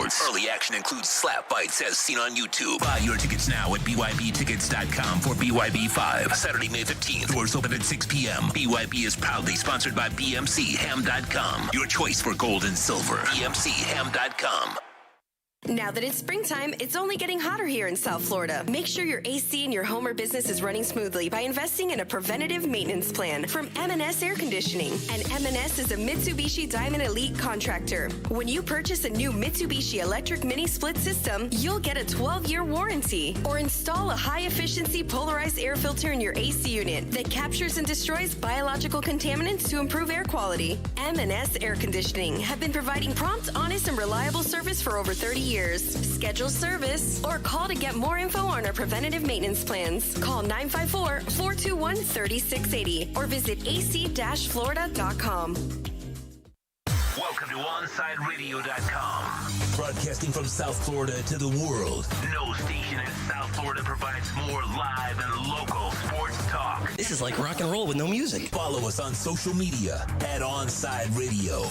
sports. Early action includes slap fights as seen on YouTube. Buy your tickets now at BYBtickets.com for BYB5. Saturday, May 15th. Doors open at 6 p.m. BYB is proudly sponsored by BMCHam.com. Your choice for gold and silver. BMCHam.com. Now that it's springtime, it's only getting hotter here in South Florida. Make sure your AC in your home or business is running smoothly by investing in a preventative maintenance plan from M&S Air Conditioning. And M&S is a Mitsubishi Diamond Elite contractor. When you purchase a new Mitsubishi electric mini split system, you'll get a 12-year warranty. Or install a high-efficiency polarized air filter in your AC unit that captures and destroys biological contaminants to improve air quality. M&S Air Conditioning have been providing prompt, honest, and reliable service for over 30 years. Schedule service or call to get more info on our preventative maintenance plans. Call 954-421-3680 or visit ac-florida.com. Welcome to OnSideRadio.com. Broadcasting from South Florida to the world. No station in South Florida provides more live and local sports talk. This is like rock and roll with no music. Follow us on social media at OnSide Radio.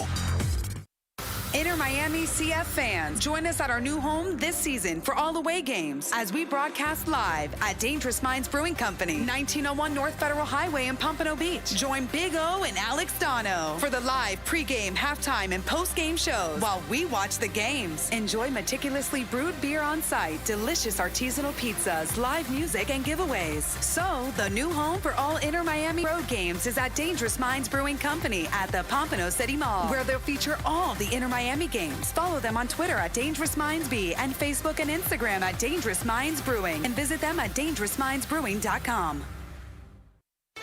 Inter Miami CF fans, join us at our new home this season for all away games as we broadcast live at Dangerous Minds Brewing Company, 1901 North Federal Highway in Pompano Beach. Join Big O and Alex Dono for the live pregame, halftime, and postgame shows while we watch the games. Enjoy meticulously brewed beer on site, delicious artisanal pizzas, live music, and giveaways. So, the new home for all Inter Miami road games is at Dangerous Minds Brewing Company at the Pompano City Mall, where they'll feature all the Inter Miami games. Follow them on Twitter at Dangerous Minds B and Facebook and Instagram at Dangerous Minds Brewing, and visit them at dangerousmindsbrewing.com.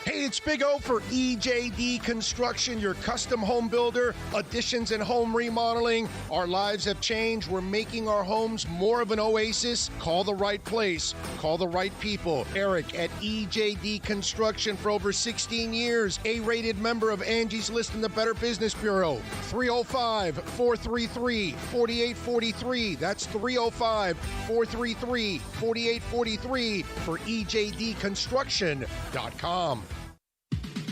Hey, it's Big O for EJD Construction, your custom home builder, additions and home remodeling. Our lives have changed. We're making our homes more of an oasis. Call the right place. Call the right people. Eric at EJD Construction for over 16 years. A-rated member of Angie's List and the Better Business Bureau. 305-433-4843. That's 305-433-4843 for EJDconstruction.com.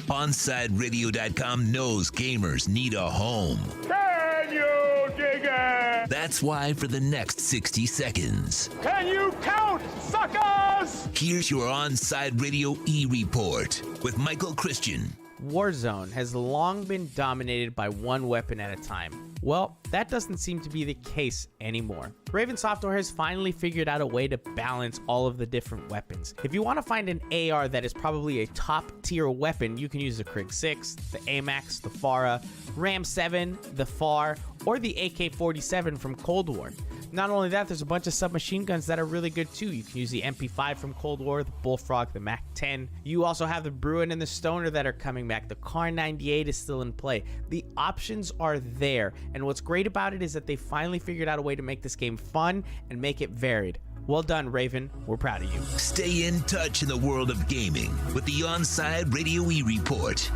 OnSideRadio.com knows gamers need a home. Can you dig it? That's why for the next 60 seconds, Can you count, suckers? here's your OnSide Radio E-Report with Michael Christian. Warzone has long been dominated by one weapon at a time. Well, that doesn't seem to be the case anymore. Raven Software has finally figured out a way to balance all of the different weapons. If you want to find an AR that is probably a top tier weapon, you can use the Krig 6, the AMAX, the FARA, Ram 7, the FAR, or the AK-47 from Cold War. Not only that, there's a bunch of submachine guns that are really good too. You can use the MP5 from Cold War, the Bullfrog, the MAC-10. You also have the Bruin and the Stoner that are coming back. The Kar 98 is still in play. The options are there, and what's great about it is that they finally figured out a way to make this game fun and make it varied. Well done, Raven. We're proud of you. Stay in touch in the world of gaming with the OnSide Radio E-Report.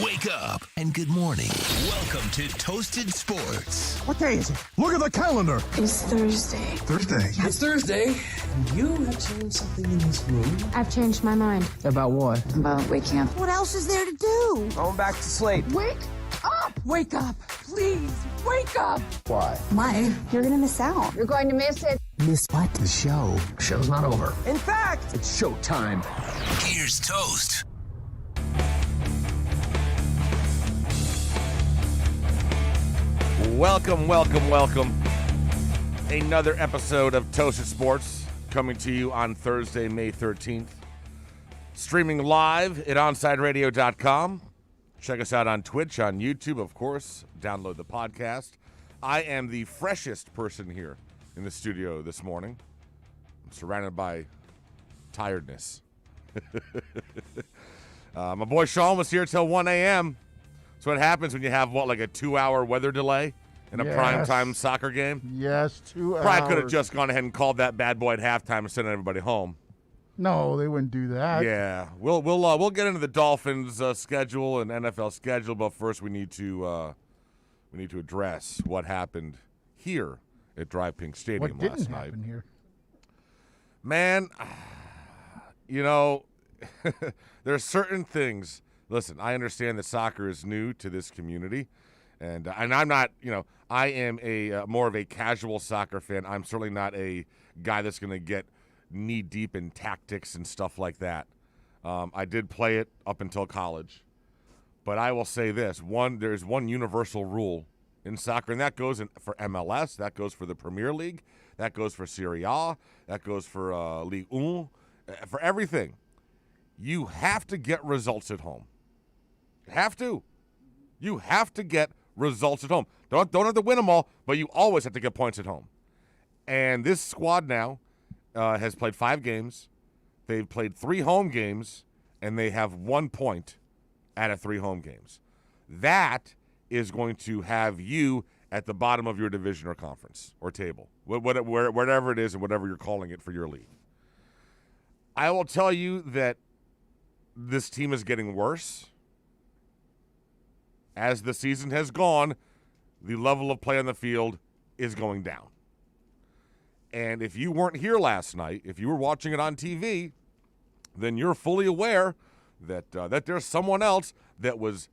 Wake up and good morning. Welcome to Toasted Sports. What day is it? Look at the calendar. It's Thursday. Thursday. It's Thursday. You have changed something in this room. I've changed my mind. About what? About waking up. What else is there to do? Going back to sleep. Wake up! Wake up. Please, wake up. Why? Why? You're gonna miss out. You're going to miss it. Miss what? The show. Show's not over. In fact, It's showtime. Here's Toast. Welcome. Another episode of Toasted Sports coming to you on Thursday, May 13th. Streaming live at OnSideRadio.com. Check us out on Twitch, on YouTube, of course. Download the podcast. I am the freshest person here in the studio this morning. I'm surrounded by tiredness. My boy Sean was here till 1 a.m. That's what happens when you have, like a 2-hour weather delay in a primetime soccer game? Yes, 2 hours. Probably could have just gone ahead and called that bad boy at halftime and sent everybody home. No, they wouldn't do that. Yeah, we'll get into the Dolphins' schedule and NFL schedule, but first we need to address what happened here at Drive Pink Stadium What last didn't night. happen here? Man, you know, there are certain things. Listen, I understand that soccer is new to this community, And I'm not, I am a more of a casual soccer fan. I'm certainly not a guy that's going to get knee deep in tactics and stuff like that. I did play it up until college. But I will say this, there's one universal rule in soccer, and that goes for MLS, that goes for the Premier League, that goes for Serie A, that goes for Ligue 1, for everything. You have to get results at home. You have to. You have to get results at home. Don't have to win them all, but you always have to get points at home. And this squad now has played 5 games. They've played 3 home games, and they have 1 point out of 3 home games. That is going to have you at the bottom of your division or conference or table, whatever it is and whatever you're calling it for your league. I will tell you that this team is getting worse. As the season has gone, the level of play on the field is going down. And if you weren't here last night, if you were watching it on TV, then you're fully aware that there's someone else that was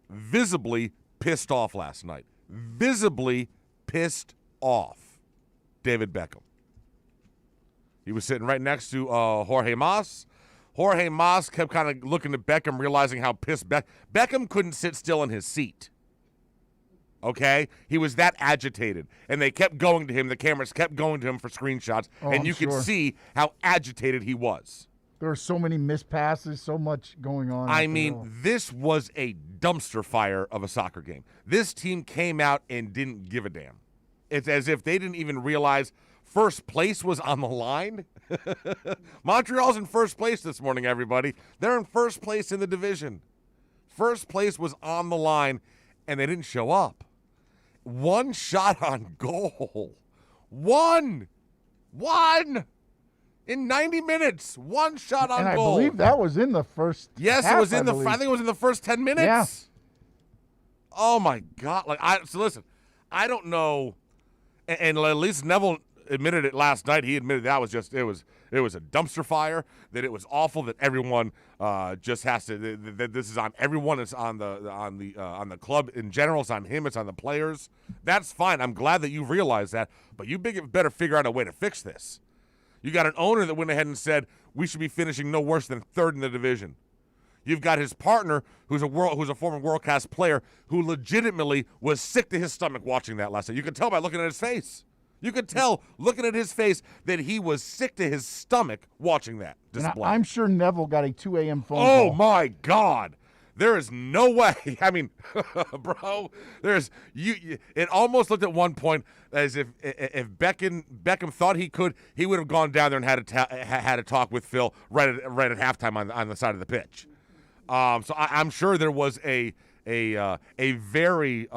visibly pissed off last night. Visibly pissed off. David Beckham. He was sitting right next to Jorge Mas. Jorge Mas kept kind of looking at Beckham, realizing how pissed Beckham couldn't sit still in his seat. Okay? He was that agitated. And they kept going to him. The cameras kept going to him for screenshots. And you could see how agitated he was. There were so many missed passes, so much going on. I mean, this was a dumpster fire of a soccer game. This team came out and didn't give a damn. It's as if they didn't even realize first place was on the line. Montreal's in first place this morning, everybody. They're in first place in the division. First place was on the line, and they didn't show up. 1 shot on goal. One. In 90 minutes, 1 shot on and goal. I believe that was in the first Yes, half, it was in I the. I think it was in the first 10 minutes. Yeah. Oh my God! So listen, I don't know, and at least Neville admitted it last night. He admitted that was just it was a dumpster fire. That it was awful. That everyone just has to. That this is on everyone. It's on the club in general. It's on him. It's on the players. That's fine. I'm glad that you realized that. But you better figure out a way to fix this. You got an owner that went ahead and said we should be finishing no worse than 3rd in the division. You've got his partner, who's a former world-class player, who legitimately was sick to his stomach watching that last night. You could tell by looking at his face. You could tell looking at his face that he was sick to his stomach watching that display. I'm sure Neville got a 2 a.m. phone call. Oh my God! There is no way. I mean, bro, it almost looked at one point as if Beckham thought he could, he would have gone down there and had a talk with Phil right at halftime on the side of the pitch. So I'm sure there was a very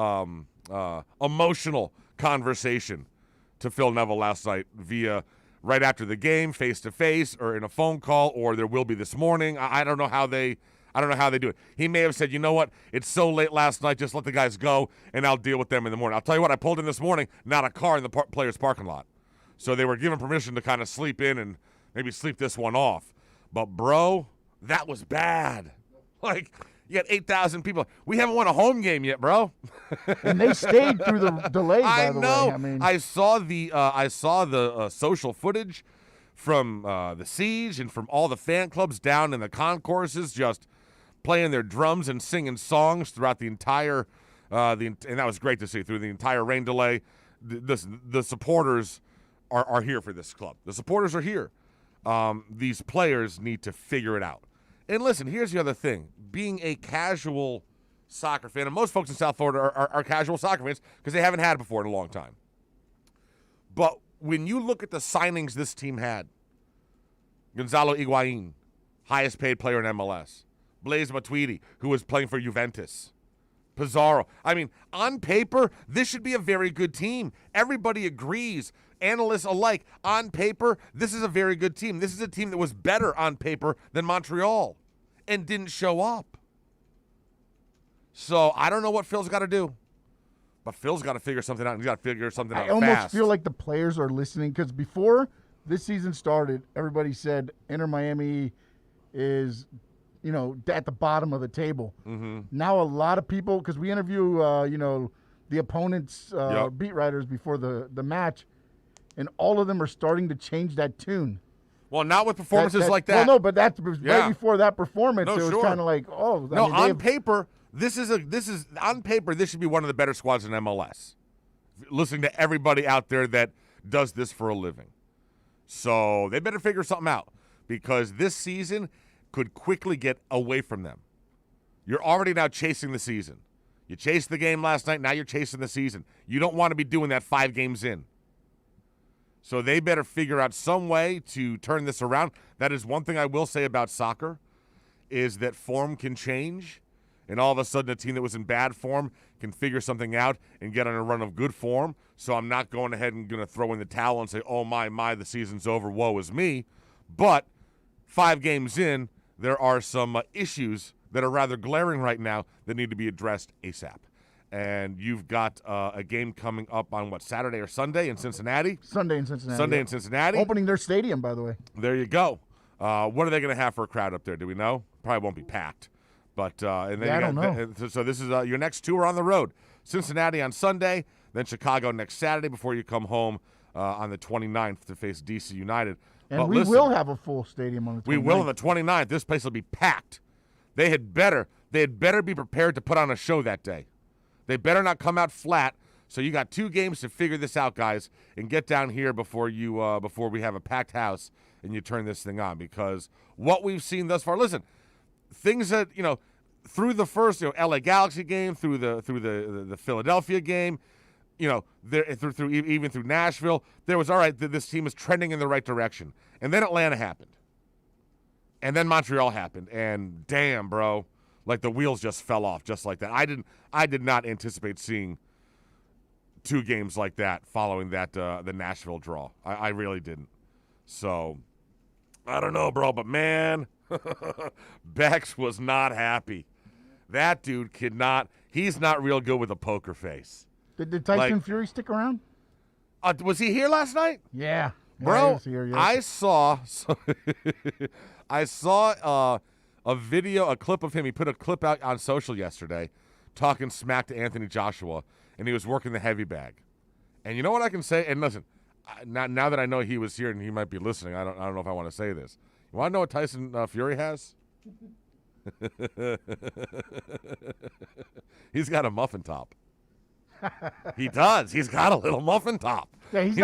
emotional conversation to Phil Neville last night via right after the game, face to face, or in a phone call, or there will be this morning. I don't know how they do it. He may have said, you know what, it's so late last night, just let the guys go, and I'll deal with them in the morning. I'll tell you what, I pulled in this morning, not a car in the players' parking lot. So they were given permission to kind of sleep in and maybe sleep this one off. But, bro, that was bad. Like, you got 8,000 people. We haven't won a home game yet, bro. And they stayed through the delay, by the way. I mean, I saw the social footage from the Siege and from all the fan clubs down in the concourses just playing their drums and singing songs throughout the entire and that was great to see through the entire rain delay. The supporters are here for this club. The supporters are here. These players need to figure it out. And listen, here's the other thing. Being a casual soccer fan, and most folks in South Florida are casual soccer fans because they haven't had it before in a long time. But when you look at the signings this team had, Gonzalo Higuain, highest paid player in MLS. Blaise Matuidi, who was playing for Juventus. Pizarro. I mean, on paper, this should be a very good team. Everybody agrees, analysts alike. On paper, this is a very good team. This is a team that was better on paper than Montreal and didn't show up. So I don't know what Phil's got to do. But Phil's got to figure something out. He's got to figure something out I almost fast. feel like the players are listening because before this season started, everybody said Inter Miami is at the bottom of the table. Mm-hmm. Now a lot of people, because we interview, the opponent's beat writers before the match, and all of them are starting to change that tune. Well, not with performances like that. Well, no, but that's right before that performance. No, it was sure. kind of like, on paper, this should be one of the better squads in MLS. Listening to everybody out there that does this for a living. So they better figure something out, because this season could quickly get away from them. You're already now chasing the season. You chased the game last night, now you're chasing the season. You don't want to be doing that 5 games in. So they better figure out some way to turn this around. That is one thing I will say about soccer, is that form can change, and all of a sudden a team that was in bad form can figure something out and get on a run of good form. So I'm not going ahead and going to throw in the towel and say, oh, my, the season's over, woe is me. But 5 games in, there are some issues that are rather glaring right now that need to be addressed ASAP. And you've got a game coming up on, Saturday or Sunday in Cincinnati? Sunday in Cincinnati. Opening their stadium, by the way. There you go. What are they going to have for a crowd up there? Do we know? Probably won't be packed. But and then I don't know. So this is your next 2 are on the road. Cincinnati on Sunday, then Chicago next Saturday before you come home on the 29th to face DC United. And but we will have a full stadium on the 29th. We will on the 29th. This place will be packed. They had better be prepared to put on a show that day. They better not come out flat. So you got 2 games to figure this out, guys, and get down here before we have a packed house and you turn this thing on. Because what we've seen thus far, listen, things that through the first LA Galaxy game, through the Philadelphia game, through Nashville, there was all right. This team is trending in the right direction, and then Atlanta happened, and then Montreal happened, and damn, bro. Like the wheels just fell off just like that. I did not anticipate seeing 2 games like that following that the Nashville draw. I really didn't. So I don't know, bro, but man, Bex was not happy. That dude he's not real good with a poker face. Did Tyson Fury stick around? Was he here last night? Yeah. Bro, he was here, yeah. I saw a clip of him. He put a clip out on social yesterday talking smack to Anthony Joshua, and he was working the heavy bag. And you know what I can say? And listen, now that I know he was here and he might be listening, I don't know if I want to say this. You want to know what Tyson Fury has? He's got a muffin top. He does. He's got a little muffin top. Yeah, he's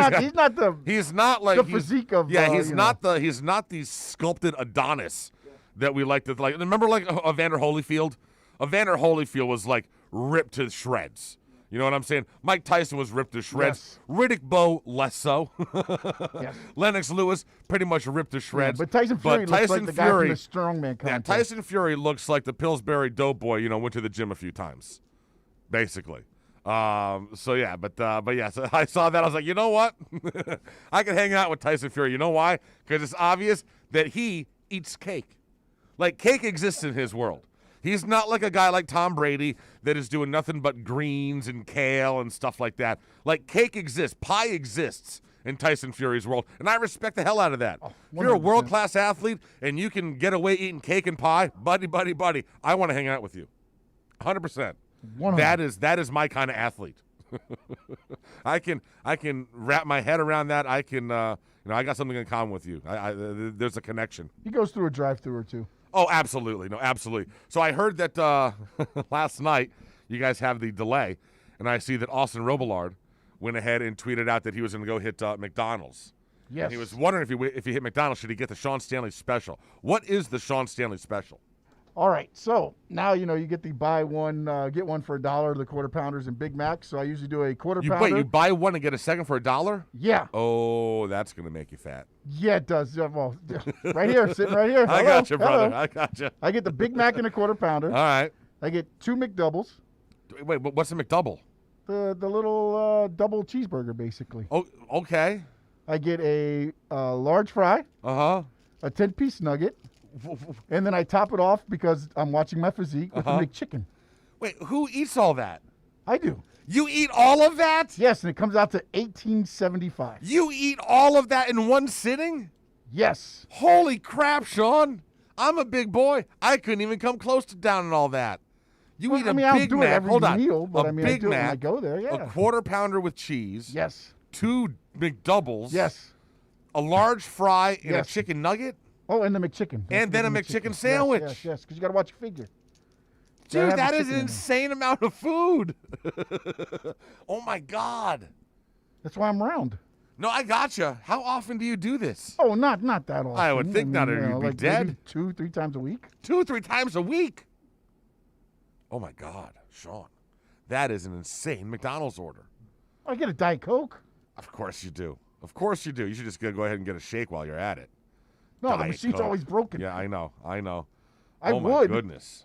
not like the physique of he's not the sculpted Adonis that we like to like. Remember like Evander Holyfield? Evander Holyfield was like ripped to shreds. You know what I'm saying? Mike Tyson was ripped to shreds. Yes. Riddick Bowe, less so. Yes. Lennox Lewis, pretty much ripped to shreds. Yeah, but Tyson Fury looks like the guy from the strongman contest. Yeah, Tyson Fury looks like the Pillsbury Doughboy, went to the gym a few times, basically. So yeah, but yeah, so I saw that. I was like, you know what? I can hang out with Tyson Fury. You know why? Because it's obvious that he eats cake. Like, cake exists in his world. He's not like a guy like Tom Brady that is doing nothing but greens and kale and stuff like that. Like, cake exists. Pie exists in Tyson Fury's world, and I respect the hell out of that. Oh, if you're a world-class athlete and you can get away eating cake and pie, buddy, I want to hang out with you. 100%. 100%. That is my kind of athlete. I can wrap my head around that. I can, I got something in common with you. There's a connection. He goes through a drive-through or two. Oh, absolutely. No, absolutely. So I heard that last night you guys have the delay, and I see that Austin Robillard went ahead and tweeted out that he was going to go hit McDonald's. Yes. And he was wondering if he hit McDonald's, should he get the Sean Stanley special? What is the Sean Stanley special? All right, so now you get the buy one, get one for $1, the Quarter Pounders and Big Macs. So I usually do a Quarter Pounder. Wait, you buy one and get a second for $1? Yeah. Oh, that's going to make you fat. Yeah, it does. Well, right here, sitting right here. I got you, brother. I got you. I get the Big Mac and a Quarter Pounder. All right. I get 2 McDoubles. Wait, what's a McDouble? The little double cheeseburger, basically. Oh, okay. I get a large fry. Uh-huh. A 10-piece nugget. And then I top it off because I'm watching my physique with the McChicken. Wait, who eats all that? I do. You eat all of that? Yes, and it comes out to $18.75. You eat all of that in one sitting? Yes. Holy crap, Sean. I'm a big boy. I couldn't even come close to downing all that. You eat a I'll Big do it Mac. every Hold on. meal, but a I Big do it when Mac, I go there, yeah. a quarter pounder with cheese. Yes. 2 McDoubles. Yes. A large fry and Yes. a chicken nugget. Oh, and the McChicken. And then a McChicken sandwich. Yes, because you got to watch your figure. Dude, that is an insane amount of food. Oh, my God. That's why I'm round. No, I gotcha. How often do you do this? Oh, not that often. I would think not, or you'd be dead. Maybe 2-3 times a week. 2-3 times a week? Oh, my God, Sean. That is an insane McDonald's order. I get a Diet Coke. Of course you do. Of course you do. You should just go ahead and get a shake while you're at it. No, the Diet machine's Coke. always broken. Yeah, I know. I Oh, my would. goodness.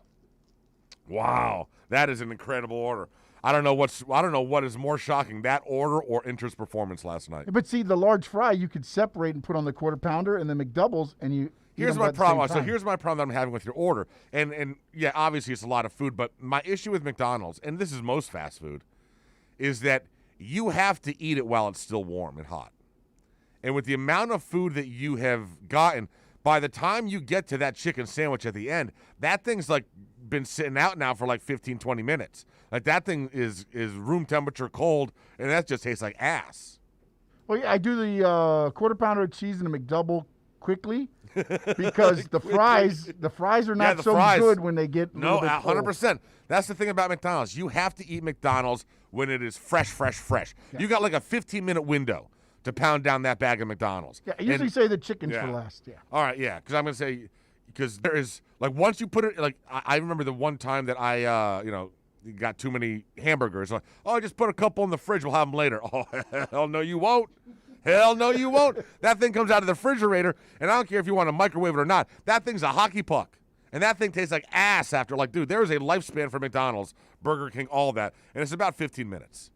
Wow. That is an incredible order. I don't know what is more shocking, that order or Inter's performance last night. But see, the large fry you could separate and put on the quarter pounder, and the McDoubles, and you. Here's my problem. So here's my problem that I'm having with your order. And yeah, obviously it's a lot of food, but my issue with McDonald's, and this is most fast food, is that you have to eat it while it's still warm and hot. And with the amount of food that you have gotten, by the time you get to that chicken sandwich at the end, that thing's like been sitting out now for like 15, 20 minutes. Like that thing is room temperature cold, and that just tastes like ass. Well, yeah, I do the quarter pounder of cheese and a McDouble quickly because the fries are not good when they get no 100%. That's the thing about McDonald's. You have to eat McDonald's when it is fresh. Yeah. You got like a 15-minute window to pound down that bag of McDonald's. Yeah, I usually say the chicken's for last. Yeah. All right, yeah, because I'm gonna say there is like once you put it like I remember the one time that I got too many hamburgers. Like, oh, just put a couple in the fridge. We'll have them later. Oh, hell no, you won't. Hell no, you won't. That thing comes out of the refrigerator, and I don't care if you want to microwave it or not. That thing's a hockey puck. And that thing tastes like ass after. Like, dude, there is a lifespan for McDonald's, Burger King, all that. And it's about 15 minutes.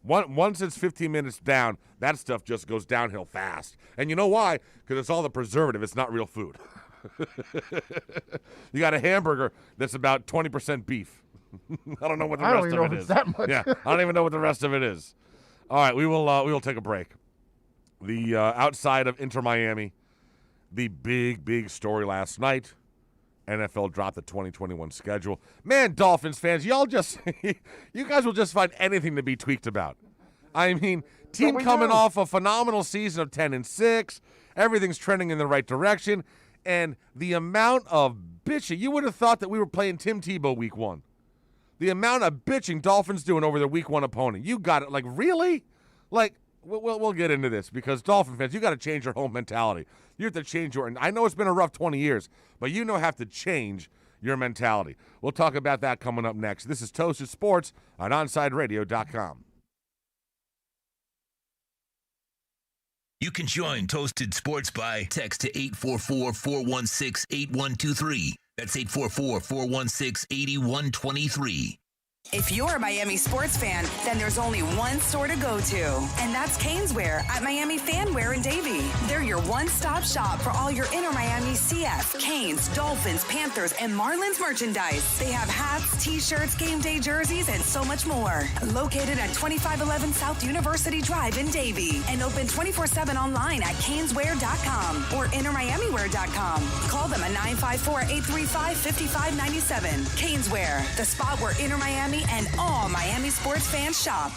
Once it's 15 minutes down, that stuff just goes downhill fast. And you know why? Because it's all the preservative. It's not real food. You got a hamburger that's about 20% beef. I don't know what the rest of it is. That much. Yeah, I don't even know what the rest of it is. All right, we will take a break. The outside of Inter Miami, the big story last night. NFL dropped the 2021 schedule. Man, Dolphins fans, y'all just you guys will just find anything to be tweaked about. I mean, team coming off a phenomenal season of 10-6, everything's trending in the right direction, and the amount of bitching, you would have thought that we were playing Tim Tebow week 1. The amount of bitching Dolphins doing over their week 1 opponent. You got it. Like, really? Like, we'll get into this because Dolphin fans, you got to change your whole mentality. You have to change your, and I know it's been a rough 20 years, but you have to change your mentality. We'll talk about that coming up next. This is Toasted Sports on OnSideRadio.com. You can join Toasted Sports by text to 844-416-8123. That's 844-416-8123. If you're a Miami sports fan, then there's only one store to go to, and that's Caneswear at Miami Fanwear in Davie. They're your one-stop shop for all your Inter Miami CF, Canes, Dolphins, Panthers, and Marlins merchandise. They have hats, t-shirts, game day jerseys, and so much more. Located at 2511 South University Drive in Davie, and open 24/7 online at caneswear.com or intermiamiwear.com. Call them at 954-835-5597. Caneswear, the spot where Inter Miami and all Miami sports fans shop.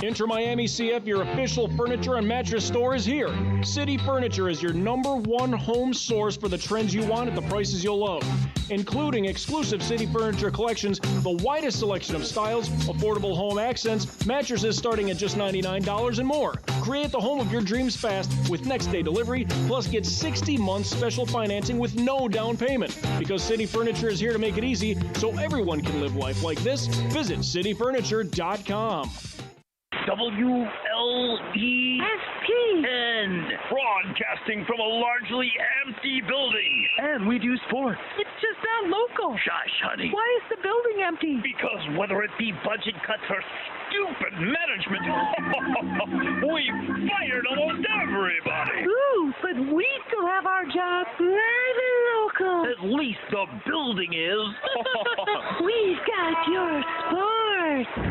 Inter Miami CF, your official furniture and mattress store, is here. City Furniture is your #1 home source for the trends you want at the prices you'll love, including exclusive City Furniture collections, the widest selection of styles, affordable home accents, mattresses starting at just $99 and more. Create the home of your dreams fast with next-day delivery, plus get 60 months special financing with no down payment. Because City Furniture is here to make it easy so everyone can live life like this, visit cityfurniture.com. WLEN, broadcasting from a largely empty building. And we do sports. It's just not local. Shush, honey. Why is the building empty? Because whether it be budget cuts or stupid management, we've fired almost everybody. Ooh, but we still have our job live and local. At least the building is. We've got your sports.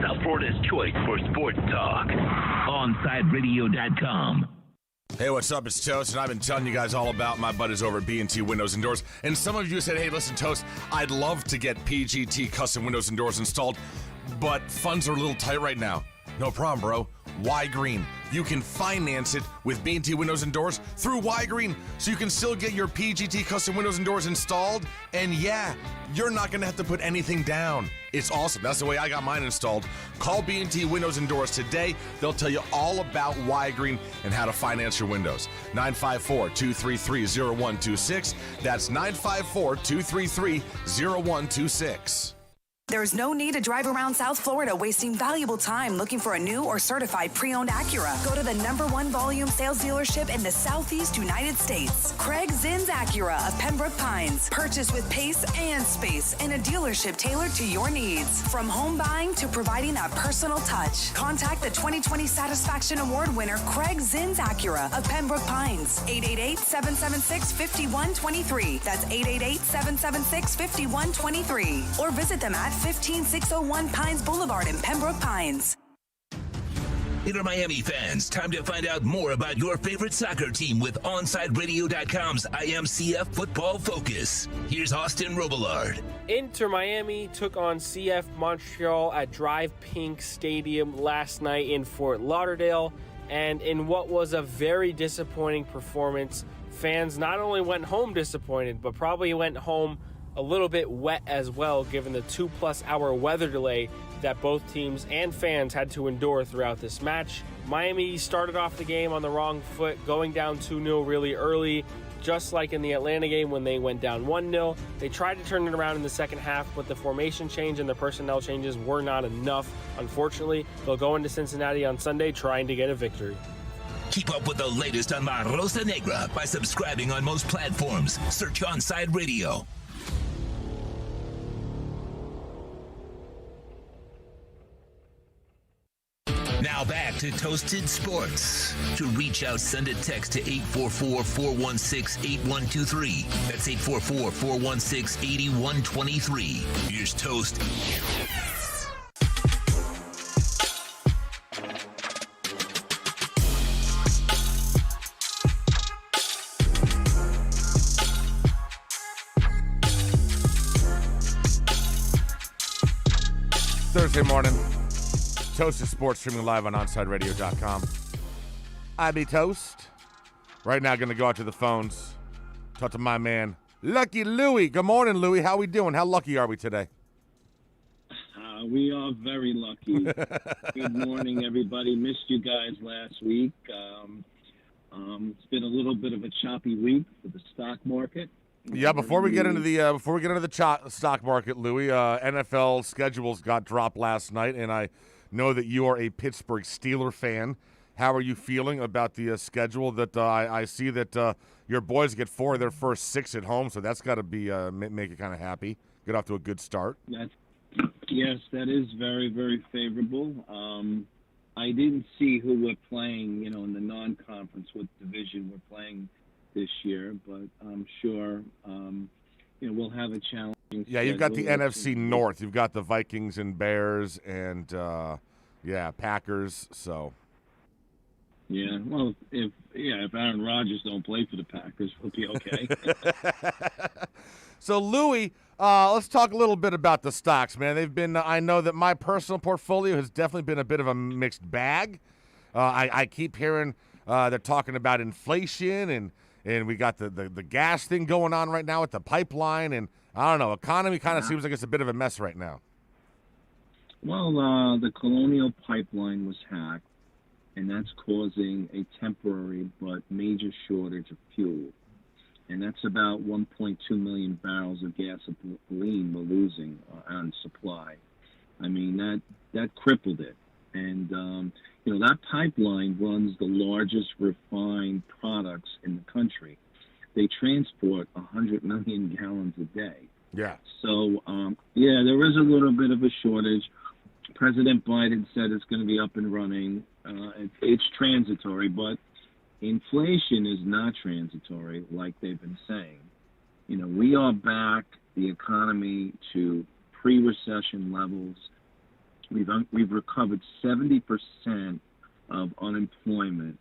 South Florida's choice for sports talk. OnSideRadio.com. Hey, what's up? It's Toast, and I've been telling you guys all about my buddies over at B&T Windows and Doors. And some of you said, hey, listen, Toast, I'd love to get PGT custom windows and doors installed, but funds are a little tight right now. No problem, bro. Y Green. You can finance it with B&T Windows and Doors through Y Green, so you can still get your PGT custom windows and doors installed. And yeah, you're not going to have to put anything down. It's awesome. That's the way I got mine installed. Call B&T Windows and Doors today. They'll tell you all about Y Green and how to finance your windows. 954-233-0126. That's 954-233-0126. There's no need to drive around South Florida wasting valuable time looking for a new or certified pre-owned Acura. Go to the #1 volume sales dealership in the Southeast United States. Craig Zinn's Acura of Pembroke Pines. Purchase with pace and space in a dealership tailored to your needs. From home buying to providing that personal touch. Contact the 2020 Satisfaction Award winner Craig Zinn's Acura of Pembroke Pines. 888-776-5123. That's 888-776-5123. Or visit them at 15601 Pines Boulevard in Pembroke Pines. Inter Miami fans, time to find out more about your favorite soccer team with OnSideRadio.com's IMCF Football Focus. Here's Austin Robillard. Inter Miami took on CF Montreal at Drive Pink Stadium last night in Fort Lauderdale, and in what was a very disappointing performance, fans not only went home disappointed, but probably went home a little bit wet as well, given the 2+ hour weather delay that both teams and fans had to endure throughout this match. Miami started off the game on the wrong foot, going down 2-0 really early, just like in the Atlanta game when they went down 1-0. They tried to turn it around in the second half, but the formation change and the personnel changes were not enough. Unfortunately, they'll go into Cincinnati on Sunday trying to get a victory. Keep up with the latest on La Rosa Negra by subscribing on most platforms. Search Onside Radio. Now back to Toasted Sports. To reach out, send a text to 844-416-8123. That's 844-416-8123. Here's Toast. Thursday morning. Toasted Sports, streaming live on OnSideRadio.com. I be Toast. Right now, going to go out to the phones. Talk to my man, Lucky Louie. Good morning, Louie. How we doing? How lucky are we today? We are very lucky. Good morning, everybody. Missed you guys last week. It's been a little bit of a choppy week for the stock market. Yeah, before we get into the stock market, Louie, NFL schedules got dropped last night, and I know that you are a Pittsburgh Steelers fan. How are you feeling about the schedule? That I see that your boys get 4 of their first 6 at home, so that's got to be make you kind of happy. Get off to a good start. Yes, that is very, very favorable. I didn't see who we're playing, in the non-conference, what division we're playing this year, but I'm sure, we'll have a challenge. Yeah, you've got the NFC North. You've got the Vikings and Bears and, Packers. So. Yeah, well, if Aaron Rodgers don't play for the Packers, we'll be okay. So, Louie, let's talk a little bit about the stocks, man. They've been. I know that my personal portfolio has definitely been a bit of a mixed bag. I keep hearing they're talking about inflation and we got the gas thing going on right now with the pipeline, and I don't know, economy kind of seems like it's a bit of a mess right now. Well, the Colonial Pipeline was hacked, and that's causing a temporary but major shortage of fuel. And that's about 1.2 million barrels of gasoline we're losing on supply. I mean, that crippled it. And, that pipeline runs the largest refined products in the country. They transport 100 million gallons a day. Yeah. So, there is a little bit of a shortage. President Biden said it's going to be up and running. It's transitory, but inflation is not transitory like they've been saying. We are back the economy to pre-recession levels. We've recovered 70% of unemployment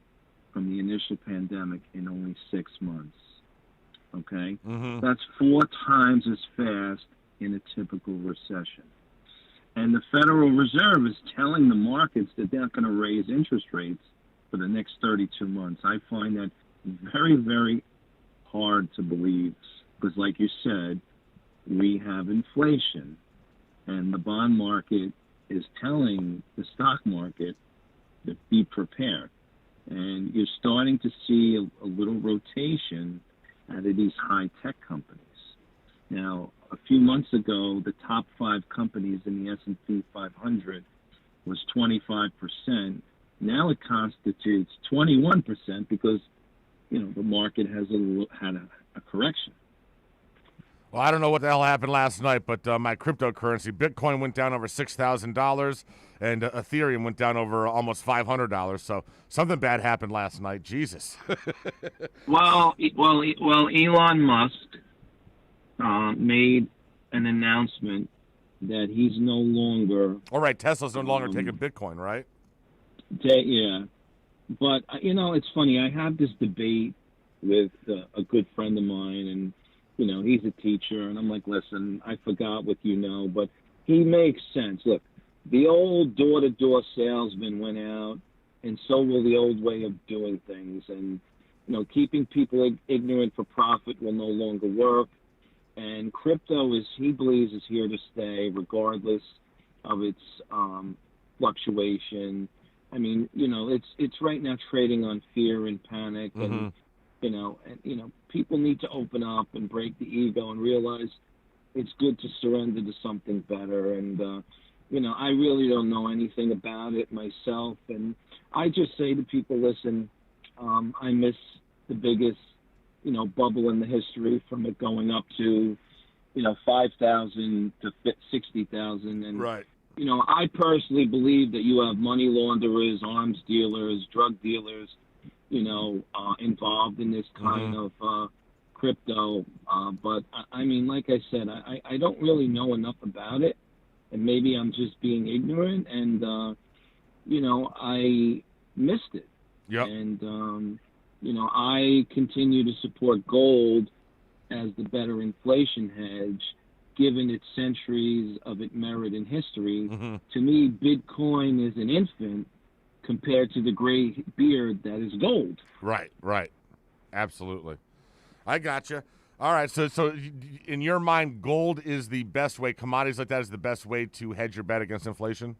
from the initial pandemic in only 6 months. Okay? Mm-hmm. That's 4 times as fast in a typical recession. And the Federal Reserve is telling the markets that they're not going to raise interest rates for the next 32 months. I find that very, very hard to believe because, like you said, we have inflation, and the bond market is telling the stock market to be prepared. And you're starting to see a little rotation out of these high-tech companies. Now, a few months ago, the top 5 companies in the S&P 500 was 25%. Now it constitutes 21% because, the market has had a correction. Well, I don't know what the hell happened last night, but my cryptocurrency, Bitcoin went down over $6,000, and Ethereum went down over almost $500. So something bad happened last night. Jesus. Well, Elon Musk made an announcement that he's no longer. All right, Tesla's no longer taking Bitcoin, right? Yeah, but it's funny. I have this debate with a good friend of mine, and he's a teacher, and I'm like, listen, I forgot what but he makes sense. Look, the old door-to-door salesman went out, and so will the old way of doing things, and keeping people ignorant for profit will no longer work. And crypto he believes is here to stay, regardless of its fluctuation. I mean, it's right now trading on fear and panic, and people need to open up and break the ego and realize it's good to surrender to something better. And I really don't know anything about it myself, and I just say to people, listen, I miss the biggest bubble in the history, from it going up to 5,000 to 60,000, and right. I personally believe that you have money launderers, arms dealers, drug dealers, involved in this kind of crypto. But I mean, like I said, I don't really know enough about it, and maybe I'm just being ignorant, and I missed it. Yep. And I continue to support gold as the better inflation hedge, given its centuries of its merit in history. Mm-hmm. To me, Bitcoin is an infant compared to the gray beard that is gold. Right. Absolutely. I gotcha. All right, so in your mind, gold is the best way, commodities like that is the best way to hedge your bet against inflation?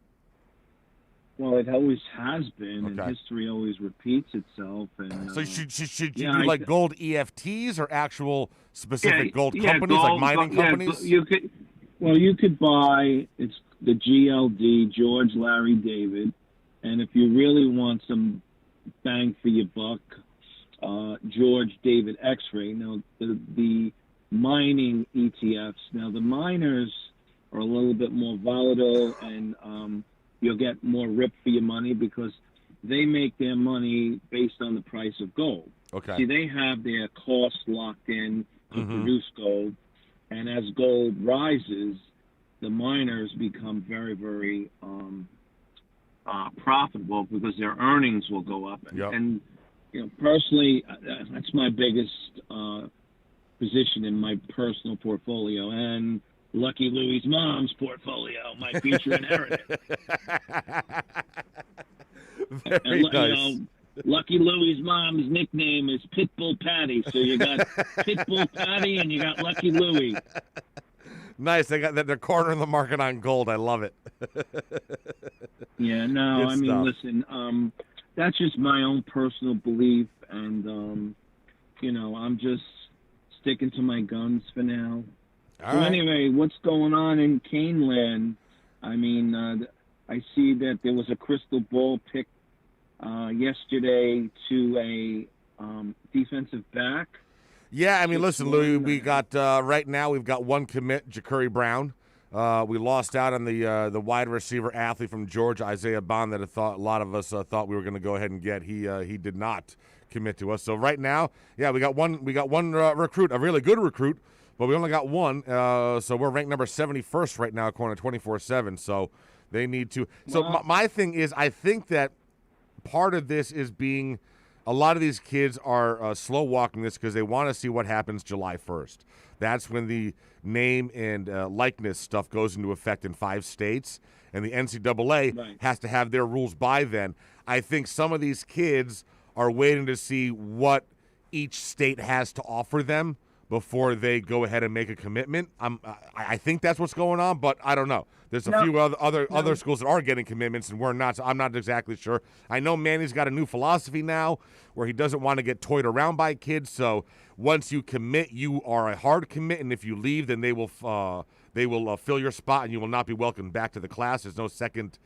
Well, it always has been, Okay. and history always repeats itself. And so should you do like gold EFTs or actual specific gold companies, gold, like mining companies? You could buy, it's the GLD, George Larry David, and if you really want some bang for your buck, George David X-Ray. Now, the mining ETFs, now the miners are a little bit more volatile, and you'll get more rip for your money because they make their money based on the price of gold. Okay. See, they have their costs locked in to produce gold, and as gold rises, the miners become very, very profitable because their earnings will go up. Yep. And personally, that's my biggest position in my personal portfolio, and Lucky Louie's mom's portfolio, my future inheritance. Very nice. Lucky Louie's mom's nickname is Pitbull Patty, so you got Pitbull Patty and you got Lucky Louie. Nice. They got their corner in the market on gold. I love it. Yeah, no, Good I mean, stuff. listen, that's just my own personal belief, and I'm just sticking to my guns for now. All So right. anyway, what's going on in Caneland? I mean, I see that there was a crystal ball pick yesterday to a defensive back. Yeah, I mean, listen, Louis, we got right now we've got one commit, Ja'Cory Brown. We lost out on the wide receiver athlete from Georgia, Isaiah Bond, that a lot of us thought we were going to go ahead and get. He did not commit to us. So right now, yeah, we got one recruit, a really good recruit, but we only got one. So we're ranked number 71st right now, according to 24/7. So they need to. So my thing is, I think that part of this is being a lot of these kids are slow walking this because they want to see what happens July 1st. That's when the name and likeness stuff goes into effect in 5 states, and the NCAA has to have their rules by then. I think some of these kids are waiting to see what each state has to offer them before they go ahead and make a commitment. I think that's what's going on, but I don't know. There's a few other schools that are getting commitments, and we're not. So I'm not exactly sure. I know Manny's got a new philosophy now where he doesn't want to get toyed around by kids. So once you commit, you are a hard commit, and if you leave, then they will fill your spot, and you will not be welcomed back to the class. There's no second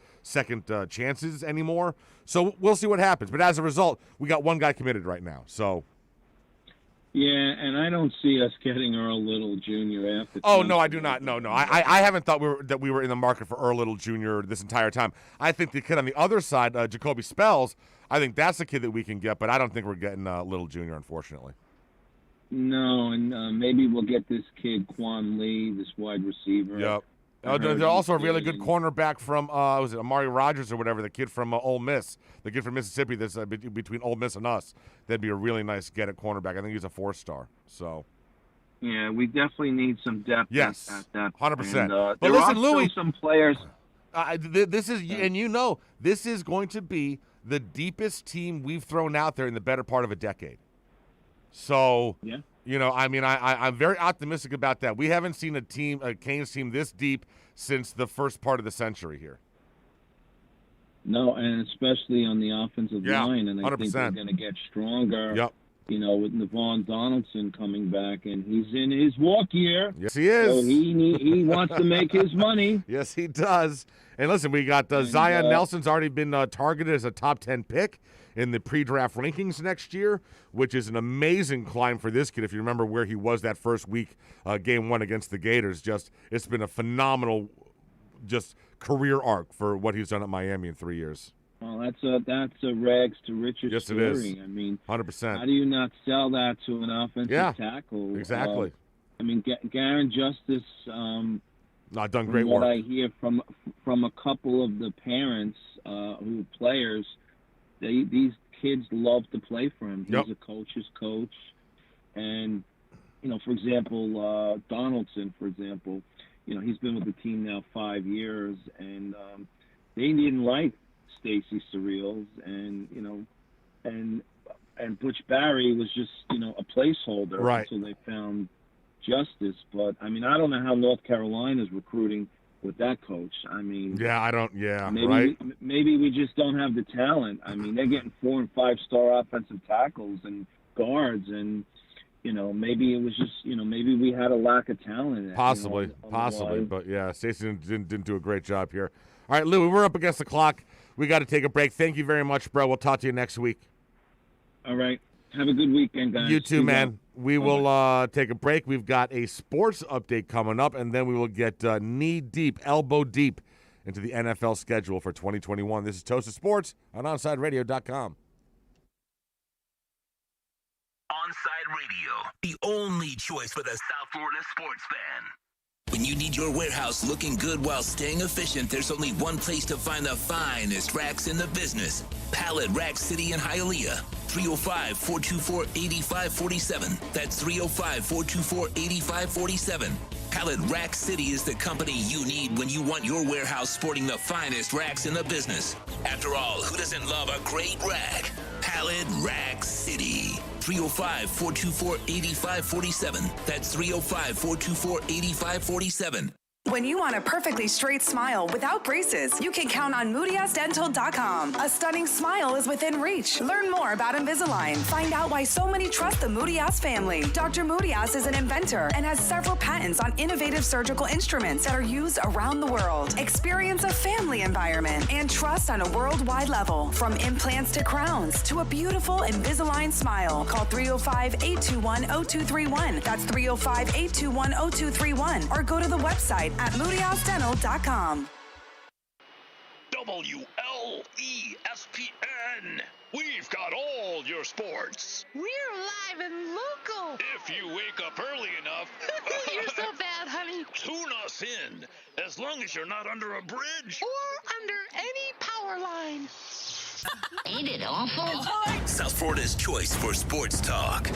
chances anymore. So we'll see what happens. But as a result, we got one guy committed right now. So. Yeah, and I don't see us getting Earl Little Jr. after. Oh no, I do not. No. I haven't thought we were in the market for Earl Little Jr. this entire time. I think the kid on the other side, Jacoby Spells, I think that's the kid that we can get, but I don't think we're getting Little Jr. unfortunately. No, and maybe we'll get this kid Quan Lee, this wide receiver. Yep. There's also a really good cornerback from was it Amari Rogers or whatever, the kid from Ole Miss, the kid from Mississippi that's between Ole Miss and us. That'd be a really nice get at cornerback. I think he's a 4-star. So. Yeah, we definitely need some depth. Yes, at that. 100%. But listen, Louis, some players. This is, and this is going to be the deepest team we've thrown out there in the better part of a decade. So. Yeah. I'm very optimistic about that. We haven't seen a Canes team this deep since the first part of the century here. No, and especially on the offensive line, and I 100%. think they're going to get stronger. Yep. With Navon Donaldson coming back, and he's in his walk year. Yes, he is. So he wants to make his money. Yes, he does. And listen, we got Zion Nelson's already been targeted as a top 10 pick in the pre-draft rankings next year, which is an amazing climb for this kid. If you remember where he was that first week, game 1 against the Gators, it's been a phenomenal career arc for what he's done at Miami in 3 years. Well, that's a rags to riches story. Yes, it is. I mean, 100%. How do you not sell that to an offensive tackle? Exactly. Garen Justice. Not done great work. What I hear from a couple of the parents who are players, these kids love to play for him. He's a coach's coach, and for example, Donaldson, for example, he's been with the team now 5 years, and they didn't like Stacy Surreals, and Butch Barry was just a placeholder until they found Justice. But I don't know how North Carolina's recruiting with that coach. Maybe we just don't have the talent. They're getting 4- and 5-star offensive tackles and guards, and maybe it was just maybe we had a lack of talent. Possibly, but yeah, Stacey didn't do a great job here. All right, Louie, we're up against the clock. We got to take a break. Thank you very much, bro. We'll talk to you next week. All right. Have a good weekend, guys. You too, man. We will take a break. We've got a sports update coming up, and then we will get knee-deep, elbow-deep into the NFL schedule for 2021. This is Toast of Sports on OnSideRadio.com. Onside Radio, the only choice for the South Florida sports fan. When you need your warehouse looking good while staying efficient, there's only one place to find the finest racks in the business. Pallet Rack City in Hialeah. 305-424-8547. That's 305-424-8547. Pallet Rack City is the company you need when you want your warehouse sporting the finest racks in the business. After all, who doesn't love a great rack? Pallet Rack City. 305-424-8547. That's 305-424-8547. When you want a perfectly straight smile without braces, you can count on MoodyAsDental.com. A stunning smile is within reach. Learn more about Invisalign. Find out why so many trust the Moody-Ass family. Dr. Moody-Ass is an inventor and has several patents on innovative surgical instruments that are used around the world. Experience a family environment and trust on a worldwide level. From implants to crowns to a beautiful Invisalign smile. Call 305-821-0231. That's 305-821-0231. Or go to the website at MoodyAsDental.com. WLESPN. We've got all your sports. We're live and local. If you wake up early enough. You're so bad, honey. Tune us in, as long as you're not under a bridge. Or under any power line. Ain't it awful? South Florida's choice for sports talk.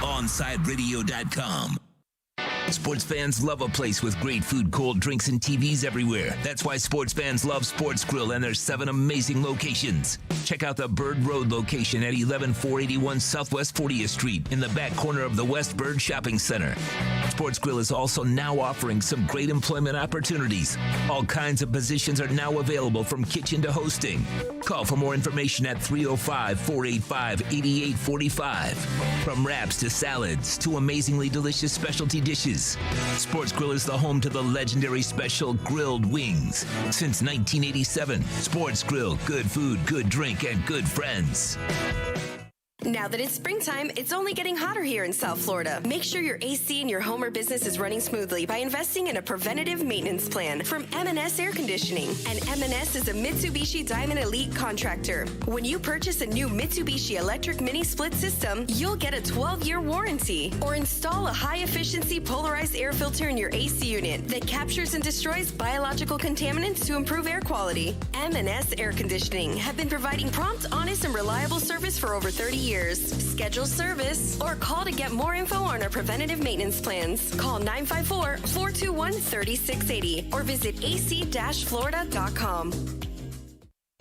OnSideRadio.com. Sports fans love a place with great food, cold drinks, and TVs everywhere. That's why sports fans love Sports Grill and their 7 amazing locations. Check out the Bird Road location at 11481 Southwest 40th Street in the back corner of the West Bird Shopping Center. Sports Grill is also now offering some great employment opportunities. All kinds of positions are now available from kitchen to hosting. Call for more information at 305-485-8845. From wraps to salads to amazingly delicious specialty dishes, Sports Grill is the home to the legendary special grilled wings. Since 1987, Sports Grill, good food, good drink, and good friends. Now that it's springtime, it's only getting hotter here in South Florida. Make sure your AC in your home or business is running smoothly by investing in a preventative maintenance plan from M&S Air Conditioning. And M&S is a Mitsubishi Diamond Elite contractor. When you purchase a new Mitsubishi electric mini split system, you'll get a 12-year warranty. Or install a high-efficiency polarized air filter in your AC unit that captures and destroys biological contaminants to improve air quality. M&S Air Conditioning have been providing prompt, honest, and reliable service for over 30 years. Schedule service or call to get more info on our preventative maintenance plans. Call 954-421-3680 or visit ac-florida.com.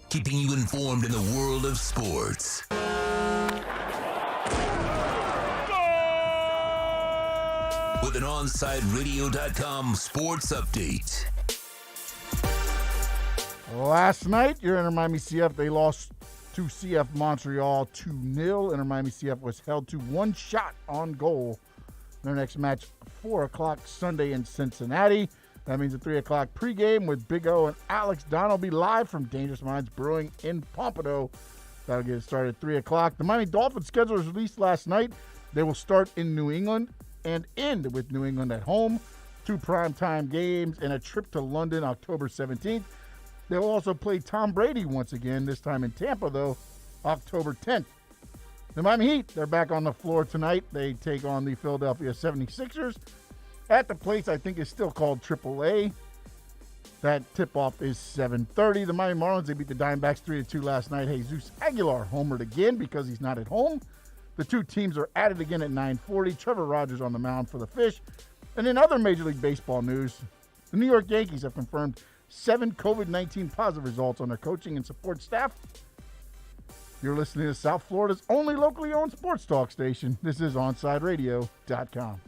Keeping you informed in the world of sports. With an OnSideRadio.com sports update. Last night, your Inter Miami CF, they lost to CF Montreal 2-0. Inter Miami CF was held to 1 shot on goal. Their next match, 4 o'clock Sunday in Cincinnati. That means a 3 o'clock pregame with Big O and Alex Don will be live from Dangerous Minds Brewing in Pompano. That'll get started at 3 o'clock. The Miami Dolphins schedule was released last night. They will start in New England and end with New England at home. 2 primetime games and a trip to London October 17th. They'll also play Tom Brady once again, this time in Tampa, though, October 10th. The Miami Heat, they're back on the floor tonight. They take on the Philadelphia 76ers at the place I think is still called AAA. That tip-off is 7:30. The Miami Marlins, they beat the Diamondbacks 3-2 last night. Jesus Aguilar homered again because he's not at home. The two teams are at it again at 9:40. Trevor Rogers on the mound for the Fish. And in other Major League Baseball news, the New York Yankees have confirmed 7 COVID-19 positive results on their coaching and support staff. You're listening to South Florida's only locally owned sports talk station. This is OnSideRadio.com.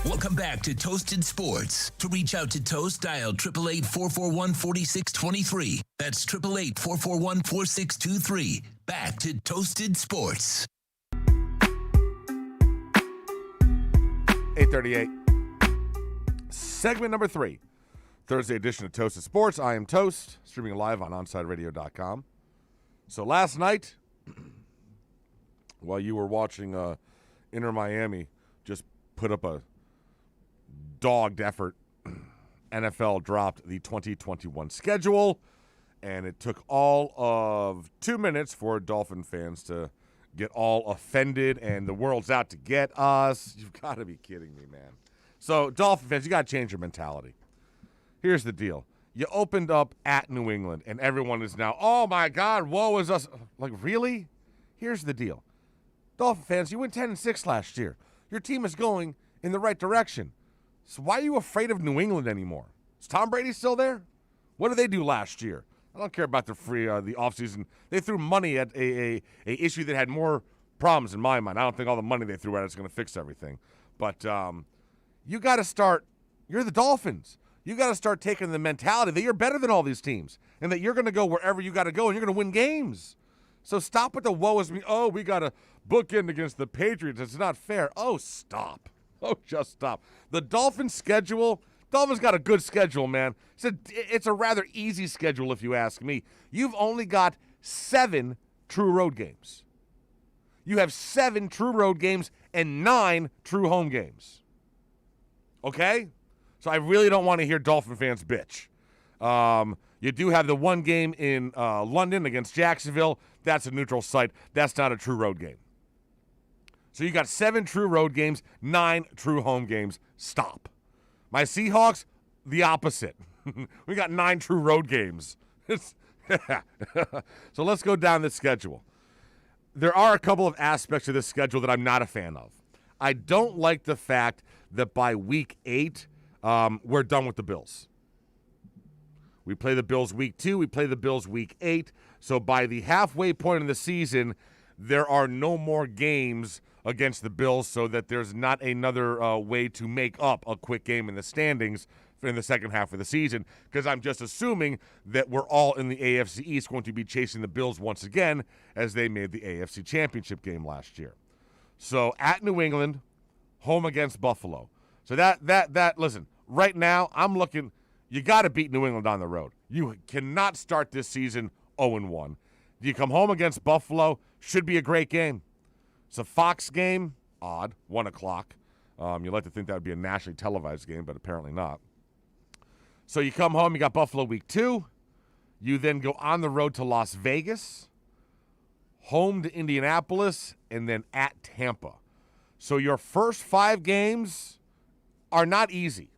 Welcome back to Toasted Sports. To reach out to Toast, dial 888-441-4623. That's 888-441-4623. Back to Toasted Sports. 8:38. Segment number 3. Thursday edition of Toasted Sports. I am Toast, streaming live on OnSideRadio.com. So last night, while you were watching Inter Miami just put up a dogged effort, NFL dropped the 2021 schedule, and it took all of 2 minutes for Dolphin fans to get all offended and the world's out to get us. You've got to be kidding me, man. So, Dolphin fans, you got to change your mentality. Here's the deal. You opened up at New England, and everyone is now, oh, my God, woe is us. Like, really? Here's the deal. Dolphin fans, you went 10-6 last year. Your team is going in the right direction. So why are you afraid of New England anymore? Is Tom Brady still there? What did they do last year? I don't care about the offseason. They threw money at a issue that had more problems in my mind. I don't think all the money they threw at it is going to fix everything. But you got to start. You're the Dolphins. You got to start taking the mentality that you're better than all these teams and that you're going to go wherever you got to go and you're going to win games. So stop with the woe is me. Oh, we got to bookend against the Patriots. It's not fair. Oh, stop. Oh, just stop. The Dolphins' schedule, Dolphins got a good schedule, man. It's a rather easy schedule if you ask me. You've only got 7 true road games. You have 7 true road games and 9 true home games. Okay? So I really don't want to hear Dolphin fans bitch. You do have the one game in London against Jacksonville. That's a neutral site. That's not a true road game. So you got 7 true road games, 9 true home games. Stop. My Seahawks, the opposite. We got 9 true road games. So let's go down the schedule. There are a couple of aspects of this schedule that I'm not a fan of. I don't like the fact that by week 8, we're done with the Bills. We play the Bills week 2, we play the Bills week 8. So by the halfway point of the season, there are no more games against the Bills, so that there's not another way to make up a quick game in the standings in the second half of the season, because I'm just assuming that we're all in the AFC East going to be chasing the Bills once again, as they made the AFC Championship game last year. So at New England, home against Buffalo. So that listen, right now I'm looking, you got to beat New England on the road. You cannot start this season 0-1. You come home against Buffalo, should be a great game. It's a Fox game, odd, 1 o'clock. You'd like to think that would be a nationally televised game, but apparently not. So you come home, you got Buffalo week 2. You then go on the road to Las Vegas, home to Indianapolis, and then at Tampa. So your first 5 games are not easy.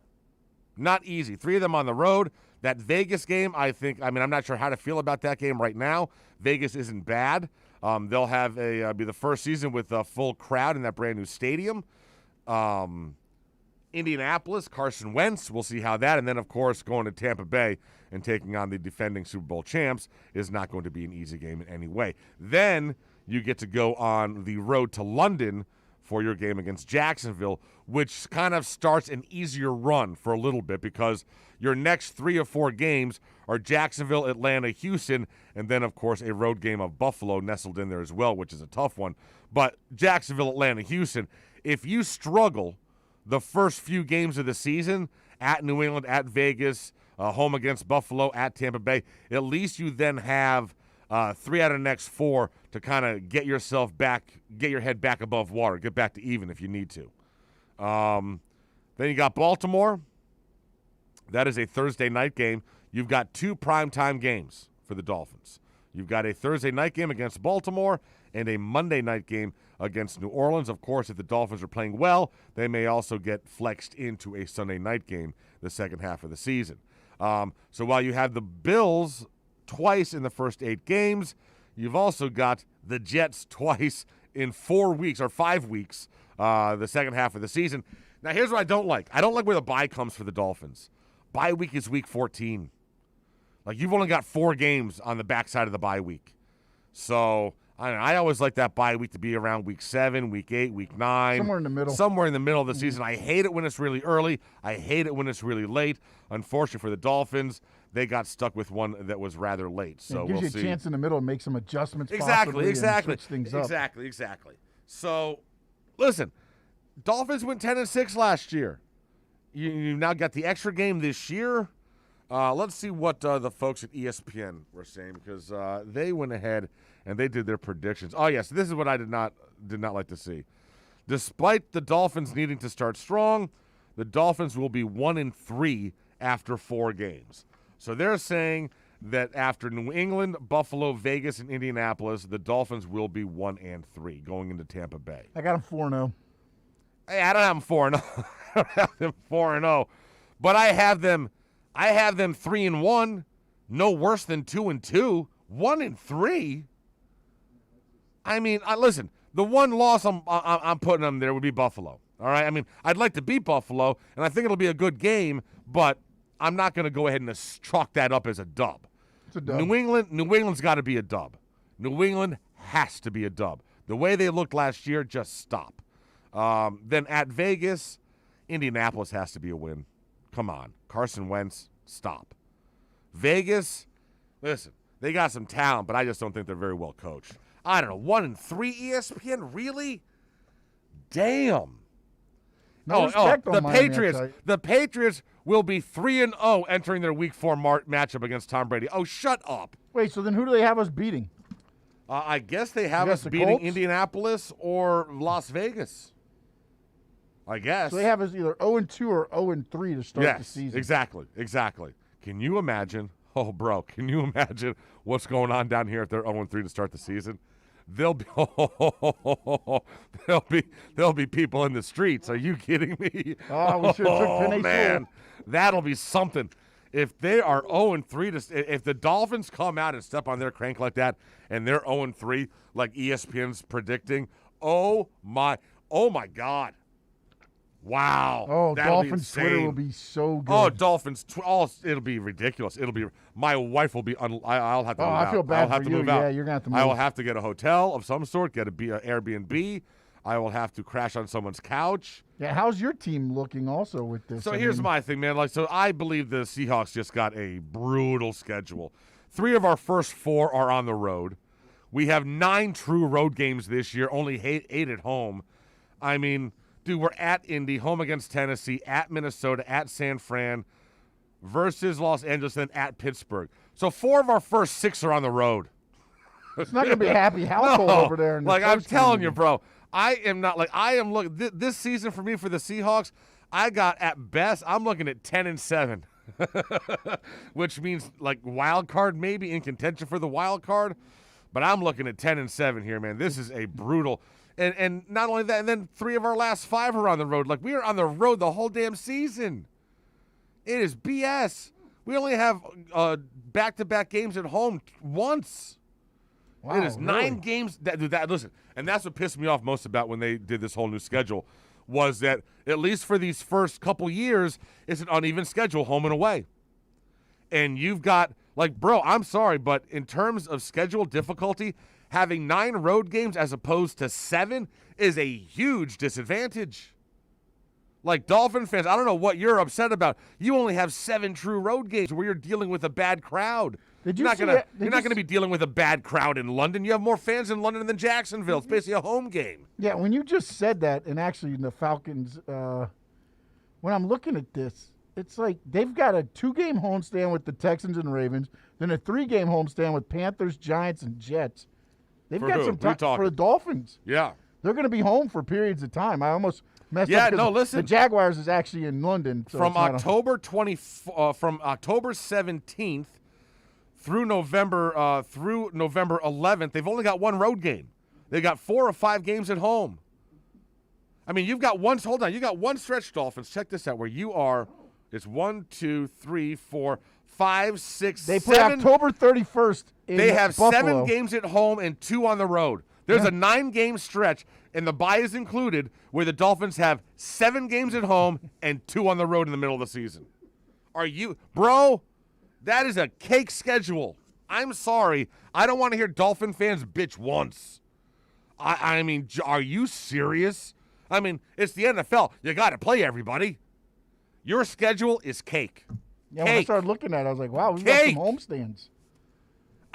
Not easy. 3 of them on the road. That Vegas game, I'm not sure how to feel about that game right now. Vegas isn't bad. They'll have be the first season with a full crowd in that brand new stadium. Indianapolis, Carson Wentz, we'll see how that. And then, of course, going to Tampa Bay and taking on the defending Super Bowl champs is not going to be an easy game in any way. Then you get to go on the road to London for your game against Jacksonville, which kind of starts an easier run for a little bit, because your next 3 or 4 games are Jacksonville, Atlanta, Houston, and then, of course, a road game of Buffalo nestled in there as well, which is a tough one. But Jacksonville, Atlanta, Houston, if you struggle the first few games of the season at New England, at Vegas, home against Buffalo, at Tampa Bay, at least you then have 3 out of the next 4 to kind of get yourself back, get your head back above water, get back to even if you need to. Then you got Baltimore. That is a Thursday night game. You've got 2 primetime games for the Dolphins. You've got a Thursday night game against Baltimore and a Monday night game against New Orleans. Of course, if the Dolphins are playing well, they may also get flexed into a Sunday night game the second half of the season. So while you have the Bills twice in the first 8 games, you've also got the Jets twice in 4 weeks or 5 weeks the second half of the season. Now, here's what I don't like. I don't like where the bye comes for the Dolphins. Bye week is week 14. Like, you've only got 4 games on the backside of the bye week. So I always like that bye week to be around week 7, week 8, week 9. Somewhere in the middle. Somewhere in the middle of the season. I hate it when it's really early. I hate it when it's really late. Unfortunately for the Dolphins, they got stuck with one that was rather late. So it gives we'll you a see. chance in the middle to make some adjustments. Exactly. Switch things up. Exactly. So, listen, Dolphins went 10-6 last year. You now got the extra game this year. Let's see what the folks at ESPN were saying, because they went ahead and they did their predictions. Oh, yes, this is what I did not like to see. Despite the Dolphins needing to start strong, the Dolphins will be 1-3 after 4 games. So they're saying that after New England, Buffalo, Vegas, and Indianapolis, the Dolphins will be 1-3 going into Tampa Bay. I got them 4-0. Hey, I don't have them 4-0. I don't have them 4-0. But I have them 3-1, no worse than 2-2. 1-3. I mean, listen, the one loss I'm putting them there would be Buffalo. All right, I mean, I'd like to beat Buffalo, and I think it'll be a good game, but I'm not going to go ahead and chalk that up as a dub. It's a dub. New England's got to be a dub. New England has to be a dub. The way they looked last year, just stop. Then at Vegas, Indianapolis has to be a win. Come on. Carson Wentz, stop. Vegas, listen, they got some talent, but I just don't think they're very well coached. I don't know, 1-3 ESPN? Really? Damn. The Patriots will be 3-0 entering their Week 4 matchup against Tom Brady. Oh, shut up. Wait, so then who do they have us beating? I guess they have us beating Colts? Indianapolis or Las Vegas. I guess. So they have us either 0-2 or 0-3 to start the season. Exactly. Can you imagine? Oh, bro, can you imagine what's going on down here if they're 0-3 to start the season? There'll be there'll be people in the streets. Are you kidding me? Oh, we should have took Penny man, that'll be something. If they are 0-3, if the Dolphins come out and step on their crank like that, and they're 0-3, like ESPN's predicting, oh my God. Wow. Oh, that'll Dolphins be Twitter will be so good. Oh, Dolphins. It'll be ridiculous. My wife will be, I'll have to move out. I feel bad I'll have for to you. move out. Yeah, you're going to have to move. I will have to get a hotel of some sort, get an Airbnb. I will have to crash on someone's couch. Yeah, how's your team looking also with this? So here's my thing, man. So I believe the Seahawks just got a brutal schedule. 3 of our first 4 are on the road. We have 9 true road games this year, only 8 at home. I mean, dude, we're at Indy, home against Tennessee, at Minnesota, at San Fran, versus Los Angeles, and at Pittsburgh. So 4 of our first 6 are on the road. It's not going to be a happy household over there. I'm telling you, bro. I am looking this season for me for the Seahawks. I got at best I'm looking at 10-7, which means like wild card maybe in contention for the wild card, but I'm looking at 10-7 here, man. This is a brutal, and not only that, and then 3 of our last 5 are on the road. Like we are on the road the whole damn season. It is BS. We only have back-to-back games at home once. Wow, it is 9 really? games. Listen, and that's what pissed me off most about when they did this whole new schedule, was that at least for these first couple years, it's an uneven schedule, home and away. And you've got, like, bro, I'm sorry, but in terms of schedule difficulty, having 9 road games as opposed to 7 is a huge disadvantage. Like, Dolphin fans, I don't know what you're upset about. You only have 7 true road games where you're dealing with a bad crowd. You're not going to be dealing with a bad crowd in London. You have more fans in London than Jacksonville. It's basically a home game. Yeah, when you just said that, and actually the Falcons, when I'm looking at this, it's like they've got a 2-game homestand with the Texans and Ravens, then a 3-game homestand with Panthers, Giants, and Jets. They've got some time for the Dolphins. Yeah. They're going to be home for periods of time. I almost messed up. Yeah, no, listen. The Jaguars is actually in London. So from October 17th through November 11th, they've only got 1 road game. They got 4 or 5 games at home. I mean, you've got one. Hold on, you got one stretch, Dolphins. Check this out, where you are. It's 1, 2, 3, 4, 5, 6, They 7. play October 31st. They have Buffalo. 7 games at home and 2 on the road. There's a 9-game stretch, and the bye is included, where the Dolphins have 7 games at home and 2 on the road in the middle of the season. Are you, bro? That is a cake schedule. I'm sorry. I don't want to hear Dolphin fans bitch once. I mean, are you serious? I mean, it's the NFL. You got to play everybody. Your schedule is cake. Yeah, when I started looking at it, I was like, wow, we've got some homestands.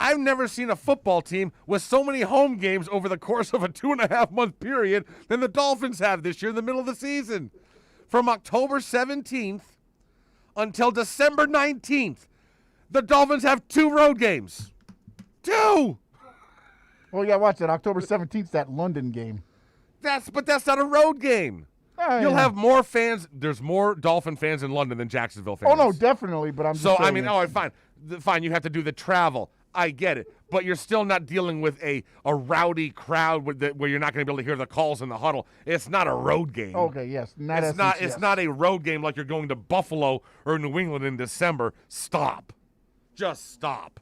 I've never seen a football team with so many home games over the course of a 2.5-month period than the Dolphins have this year in the middle of the season. From October 17th until December 19th, the Dolphins have 2 road games. 2! Well, yeah, watch that. October 17th, that London game. But that's not a road game. You'll have more fans. There's more Dolphin fans in London than Jacksonville fans. Oh, no, definitely, but I'm just saying. I mean, all right, fine. Fine, you have to do the travel. I get it. But you're still not dealing with a rowdy crowd where you're not going to be able to hear the calls in the huddle. It's not a road game. Okay, yes. It's not a road game like you're going to Buffalo or New England in December. Stop. Just stop.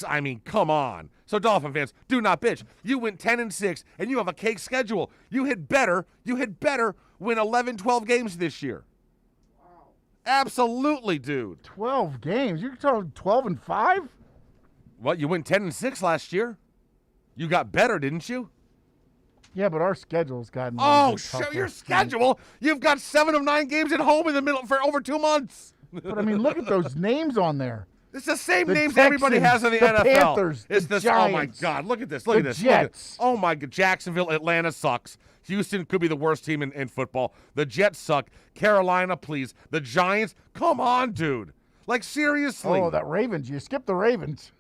I mean, come on. So, Dolphin fans, do not bitch. You went 10-6, and you have a cake schedule. You had better win 11, 12 games this year. Wow. Absolutely, dude. 12 games? You're talking 12-5? Well, you went 10-6 last year. You got better, didn't you? Yeah, but our schedule's gotten your schedule. You've got 7 of 9 games at home in the middle for over 2 months. But, I mean, look at those names on there. It's the same names Texans, everybody has in the NFL. Panthers, it's the this. Giants, oh my God! Look at this. Look at this. Jets. Oh my God! Jacksonville, Atlanta sucks. Houston could be the worst team in football. The Jets suck. Carolina, please. The Giants. Come on, dude. Like seriously. Oh, that Ravens. You skipped the Ravens.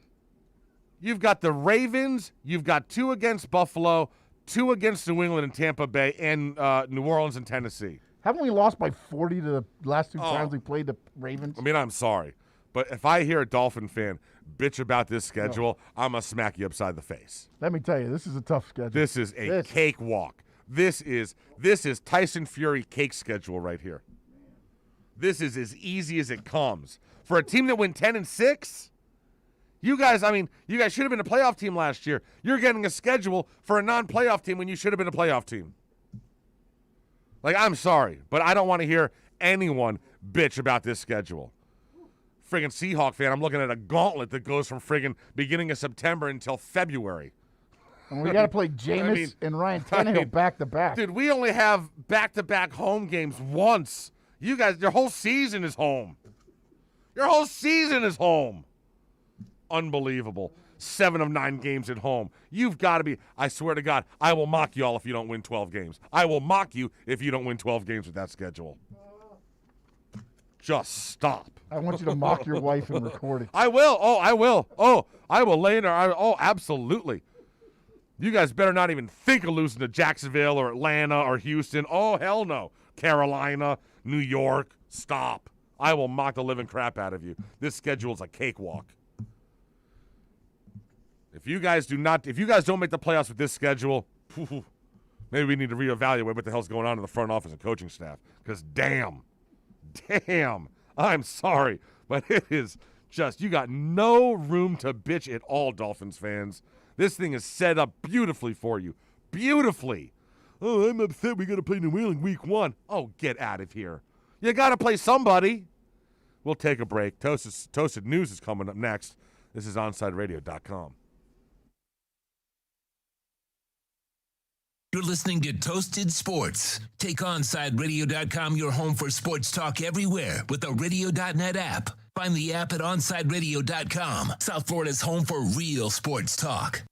You've got the Ravens. You've got 2 against Buffalo, 2 against New England and Tampa Bay, and New Orleans and Tennessee. Haven't we lost by 40 to the last 2 times we played the Ravens? I mean, I'm sorry. But if I hear a Dolphin fan bitch about this schedule, I'm going to smack you upside the face. Let me tell you, this is a tough schedule. This is a cakewalk. This is Tyson Fury cake schedule right here. This is as easy as it comes. For a team that went 10-6, you guys should have been a playoff team last year. You're getting a schedule for a non-playoff team when you should have been a playoff team. Like, I'm sorry, but I don't want to hear anyone bitch about this schedule. Friggin' Seahawk fan, I'm looking at a gauntlet that goes from friggin' beginning of September until February. And we got to play Jameis and Ryan Tannehill back-to-back. Dude, we only have back-to-back home games once. You guys, your whole season is home. Your whole season is home. Unbelievable. 7 of 9 games at home. You've got to be, I swear to God, I will mock y'all if you don't win 12 games. I will mock you if you don't win 12 games with that schedule. Just stop. I want you to mock your wife and record it. I will. Oh, I will. Oh, I will lay in her. Oh, absolutely. You guys better not even think of losing to Jacksonville or Atlanta or Houston. Oh, hell no. Carolina, New York, stop. I will mock the living crap out of you. This schedule is a cakewalk. If you guys don't make the playoffs with this schedule, maybe we need to reevaluate what the hell's going on in the front office and coaching staff. Because damn, I'm sorry, but it is just, you got no room to bitch at all, Dolphins fans. This thing is set up beautifully for you. Beautifully. Oh, I'm upset we got to play New England week 1. Oh, get out of here. You got to play somebody. We'll take a break. Toasted News is coming up next. This is OnsideRadio.com. You're listening to Toasted Sports. Take OnsideRadio.com, your home for sports talk everywhere with the Radio.net app. Find the app at OnsideRadio.com, South Florida's home for real sports talk.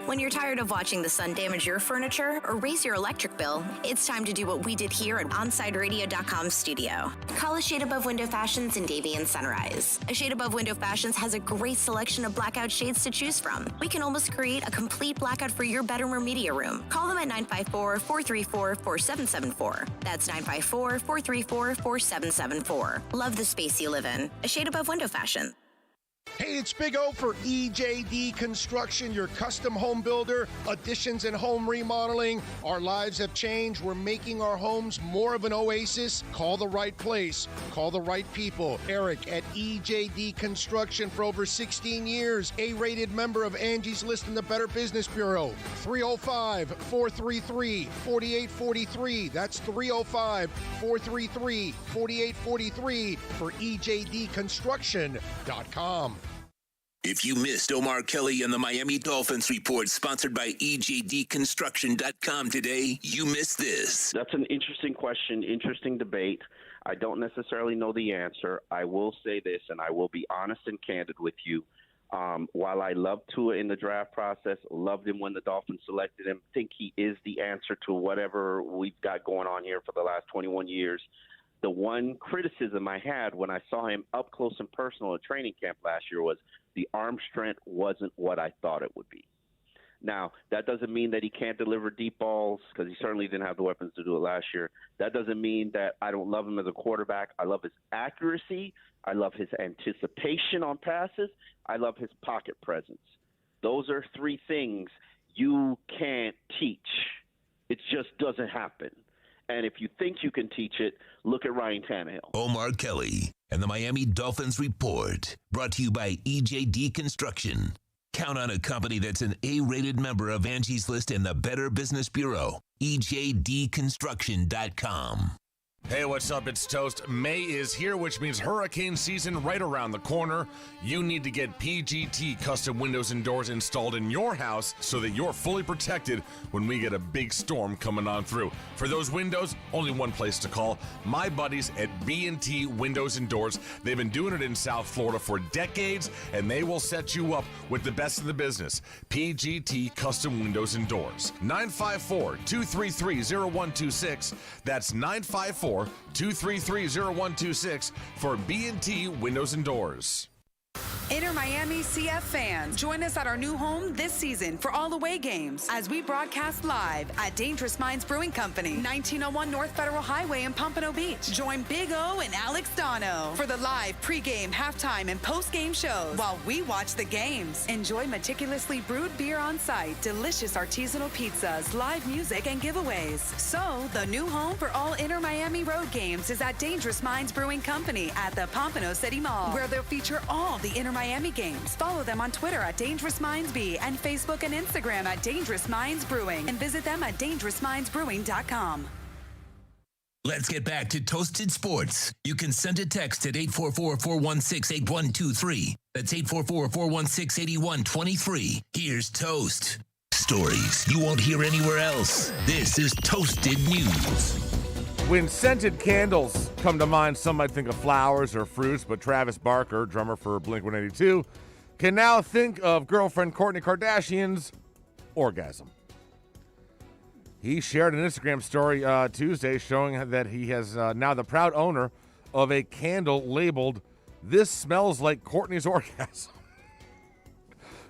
When you're tired of watching the sun damage your furniture or raise your electric bill, it's time to do what we did here at OnsideRadio.com studio. Call A Shade Above Window Fashions in Davie and Sunrise. A Shade Above Window Fashions has a great selection of blackout shades to choose from. We can almost create a complete blackout for your bedroom or media room. Call them at 954-434-4774. That's 954-434-4774. Love the space you live in. A Shade Above Window Fashion. Hey, it's Big O for EJD Construction, your custom home builder, additions and home remodeling. Our lives have changed. We're making our homes more of an oasis. Call the right place. Call the right people. Eric at EJD Construction for over 16 years. A-rated member of Angie's List and the Better Business Bureau. 305-433-4843. That's 305-433-4843 for EJDconstruction.com. If you missed Omar Kelly and the Miami Dolphins report sponsored by EJDconstruction.com today, you missed this. That's an interesting question, interesting debate. I don't necessarily know the answer. I will say this, and I will be honest and candid with you. While I loved Tua in the draft process, loved him when the Dolphins selected him, think he is the answer to whatever we've got going on here for the last 21 years. The one criticism I had when I saw him up close and personal at training camp last year was the arm strength wasn't what I thought it would be. Now, that doesn't mean that he can't deliver deep balls, because he certainly didn't have the weapons to do it last year. That doesn't mean that I don't love him as a quarterback. I love his accuracy. I love his anticipation on passes. I love his pocket presence. Those are 3 things you can't teach. It just doesn't happen. And if you think you can teach it, look at Ryan Tannehill. Omar Kelly and the Miami Dolphins report, brought to you by EJD Construction. Count on a company that's an A-rated member of Angie's List and the Better Business Bureau. EJDconstruction.com. Hey, what's up? It's Toast. May is here, which means hurricane season right around the corner. You need to get PGT custom windows and doors installed in your house so that you're fully protected when we get a big storm coming on through. For those windows, only one place to call. My buddies at B&T Windows and Doors. They've been doing it in South Florida for decades, and they will set you up with the best in the business. PGT Custom Windows and Doors. 954-233-0126. That's 954-233-0126 for B&T Windows and Doors. Inter Miami CF fans, join us at our new home this season for all away games as we broadcast live at Dangerous Minds Brewing Company, 1901 North Federal Highway in Pompano Beach. Join Big O and Alex Dono for the live pregame, halftime, and postgame shows while we watch the games. Enjoy meticulously brewed beer on site, delicious artisanal pizzas, live music, and giveaways. So, the new home for all Inter Miami road games is at Dangerous Minds Brewing Company at the Pompano City Mall, where they'll feature all the Inter Miami games. Follow them on Twitter at Dangerous Minds B and Facebook and Instagram at Dangerous Minds Brewing, and visit them at dangerousmindsbrewing.com. Let's get back to Toasted Sports. You can send a text at 844-416-8123. That's 844-416-8123. Here's Toast. Stories you won't hear anywhere else. This is Toasted News. When scented candles come to mind, some might think of flowers or fruits, but Travis Barker, drummer for Blink-182, can now think of girlfriend Kourtney Kardashian's orgasm. He shared an Instagram story Tuesday showing that he has now the proud owner of a candle labeled, "This smells like Kourtney's orgasm."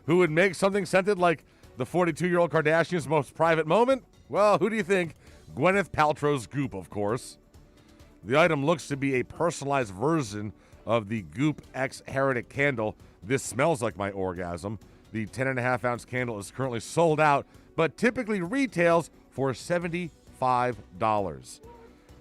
Who would make something scented like the 42-year-old Kardashian's most private moment? Well, who do you think? Gwyneth Paltrow's Goop, of course. The item looks to be a personalized version of the Goop X Heretic candle. This smells like my orgasm. The 10.5-ounce candle is currently sold out, but typically retails for $75.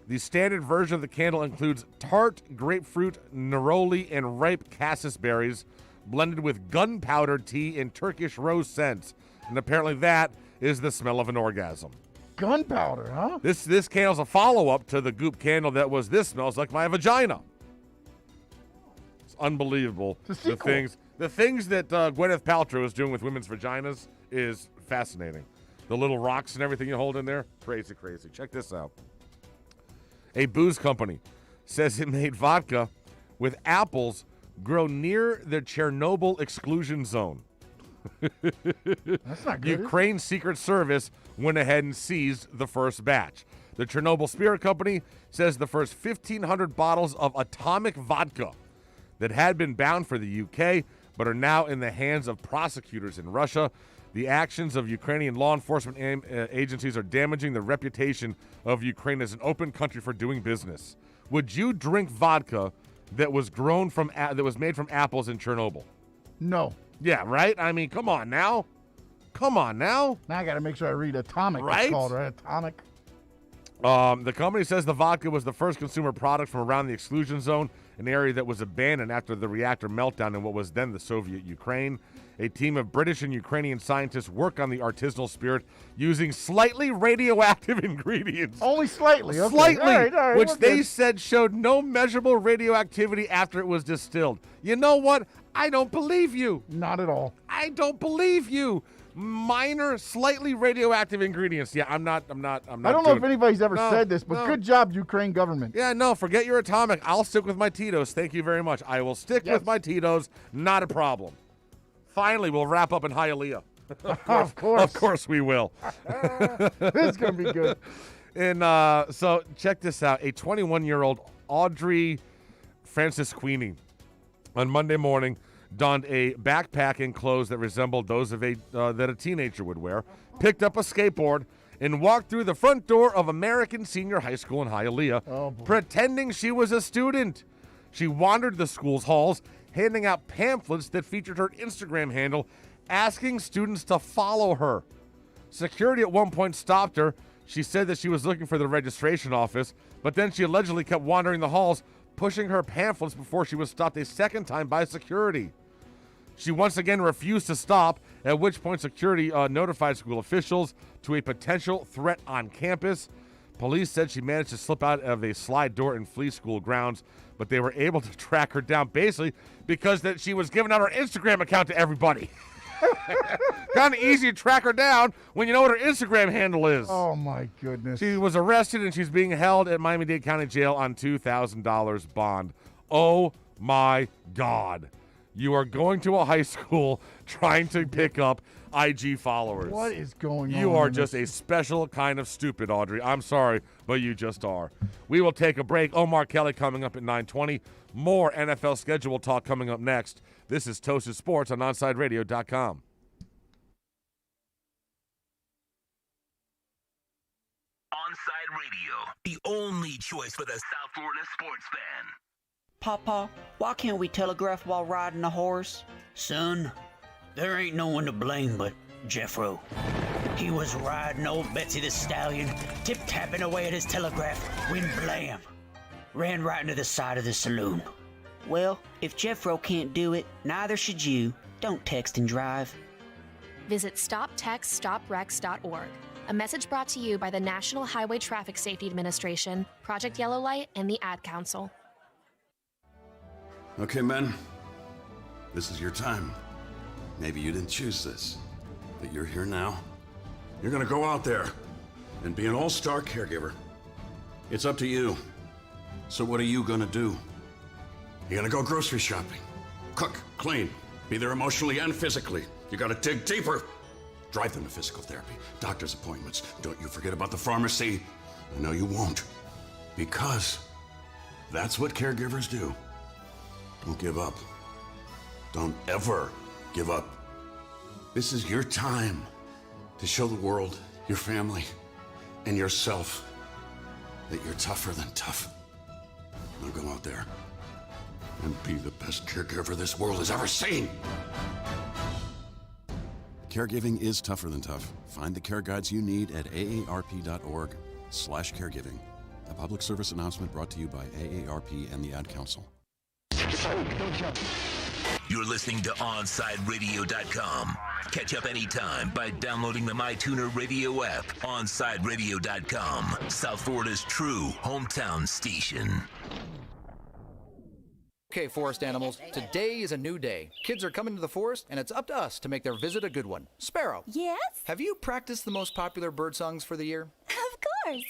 The standard version of the candle includes tart grapefruit, neroli, and ripe cassis berries, blended with gunpowder tea and Turkish rose scents. And apparently that is the smell of an orgasm. Gunpowder, huh? This candle's a follow-up to the Goop candle that was "This smells like my vagina." It's unbelievable. It's a sequel. The things that Gwyneth Paltrow is doing with women's vaginas is fascinating. The little rocks and everything you hold in there, crazy, crazy. Check this out. A booze company says it made vodka with apples grow near the Chernobyl exclusion zone. That's not good. Ukraine's Secret Service went ahead and seized the first batch. The Chernobyl Spirit Company says the first 1,500 bottles of atomic vodka that had been bound for the UK but are now in the hands of prosecutors in Russia. The actions of Ukrainian law enforcement agencies are damaging the reputation of Ukraine as an open country for doing business. Would you drink vodka that was made from apples in Chernobyl? No. Yeah, right? I mean, come on now. Now I got to make sure I read atomic. Right? It's called, right? Atomic. The company says the vodka was the first consumer product from around the exclusion zone, an area that was abandoned after the reactor meltdown in what was then the Soviet Ukraine. A team of British and Ukrainian scientists work on the artisanal spirit using slightly radioactive ingredients. Only slightly. Okay. Slightly, all right, which they good. said showed no measurable radioactivity after it was distilled. You know what? I don't believe you. Not at all. I don't believe you. Minor, slightly radioactive ingredients. Yeah, I'm not. I don't know if anybody's ever said this, but good job, Ukraine government. Yeah, no, forget your atomic. I'll stick with my Tito's. Thank you very much. I will stick with my Tito's. Not a problem. Finally, we'll wrap up in Hialeah. Of course. Of course we will. This is going to be good. And so check this out. A 21-year-old Audrey Francisquini on Monday morning donned a backpack and clothes that resembled those of that a teenager would wear, picked up a skateboard, and walked through the front door of American Senior High School in Hialeah, pretending she was a student. She wandered the school's halls, handing out pamphlets that featured her Instagram handle, asking students to follow her. Security at one point stopped her. She said that she was looking for the registration office, but then she allegedly kept wandering the halls, pushing her pamphlets before she was stopped a second time by security. She once again refused to stop, at which point security notified school officials to a potential threat on campus. Police said she managed to slip out of a slide door and flee school grounds, but they were able to track her down basically because that she was giving out her Instagram account to everybody. Kind of easy to track her down when you know what her Instagram handle is. Oh, my goodness. She was arrested and she's being held at Miami-Dade County Jail on $2,000 bond. Oh, my God. You are going to a high school trying to pick up IG followers. What is going on? You are just a special kind of stupid, Audrey. I'm sorry, but you just are. We will take a break. Omar Kelly coming up at 9:20. More NFL schedule talk coming up next. This is Toasted Sports on OnSideRadio.com. Onside Radio, the only choice for the South Florida sports fan. Papa, why can't we telegraph while riding a horse? Son, there ain't no one to blame but Jeffro. He was riding old Betsy the Stallion, tip-tapping away at his telegraph, when blam! Ran right into the side of the saloon. Well, if Jeffro can't do it, neither should you. Don't text and drive. Visit StopTextStopWrecks.org. A message brought to you by the National Highway Traffic Safety Administration, Project Yellow Light, and the Ad Council. Okay, men. This is your time. Maybe you didn't choose this, but you're here now. You're gonna go out there and be an all-star caregiver. It's up to you. So what are you gonna do? You're gonna go grocery shopping, cook, clean, be there emotionally and physically. You gotta dig deeper. Drive them to physical therapy, doctor's appointments. Don't you forget about the pharmacy. I know you won't, because that's what caregivers do. Don't give up. Don't ever give up. This is your time to show the world, your family, and yourself that you're tougher than tough. Now go out there and be the best caregiver this world has ever seen. Caregiving is tougher than tough. Find the care guides you need at aarp.org/caregiving. A public service announcement brought to you by AARP and the Ad Council. You're listening to OnSideRadio.com. Catch up anytime by downloading the MyTuner Radio app. OnSideRadio.com, South Florida's true hometown station. Okay, forest animals, today is a new day. Kids are coming to the forest, and it's up to us to make their visit a good one. Sparrow. Yes? Have you practiced the most popular bird songs for the year? Of course.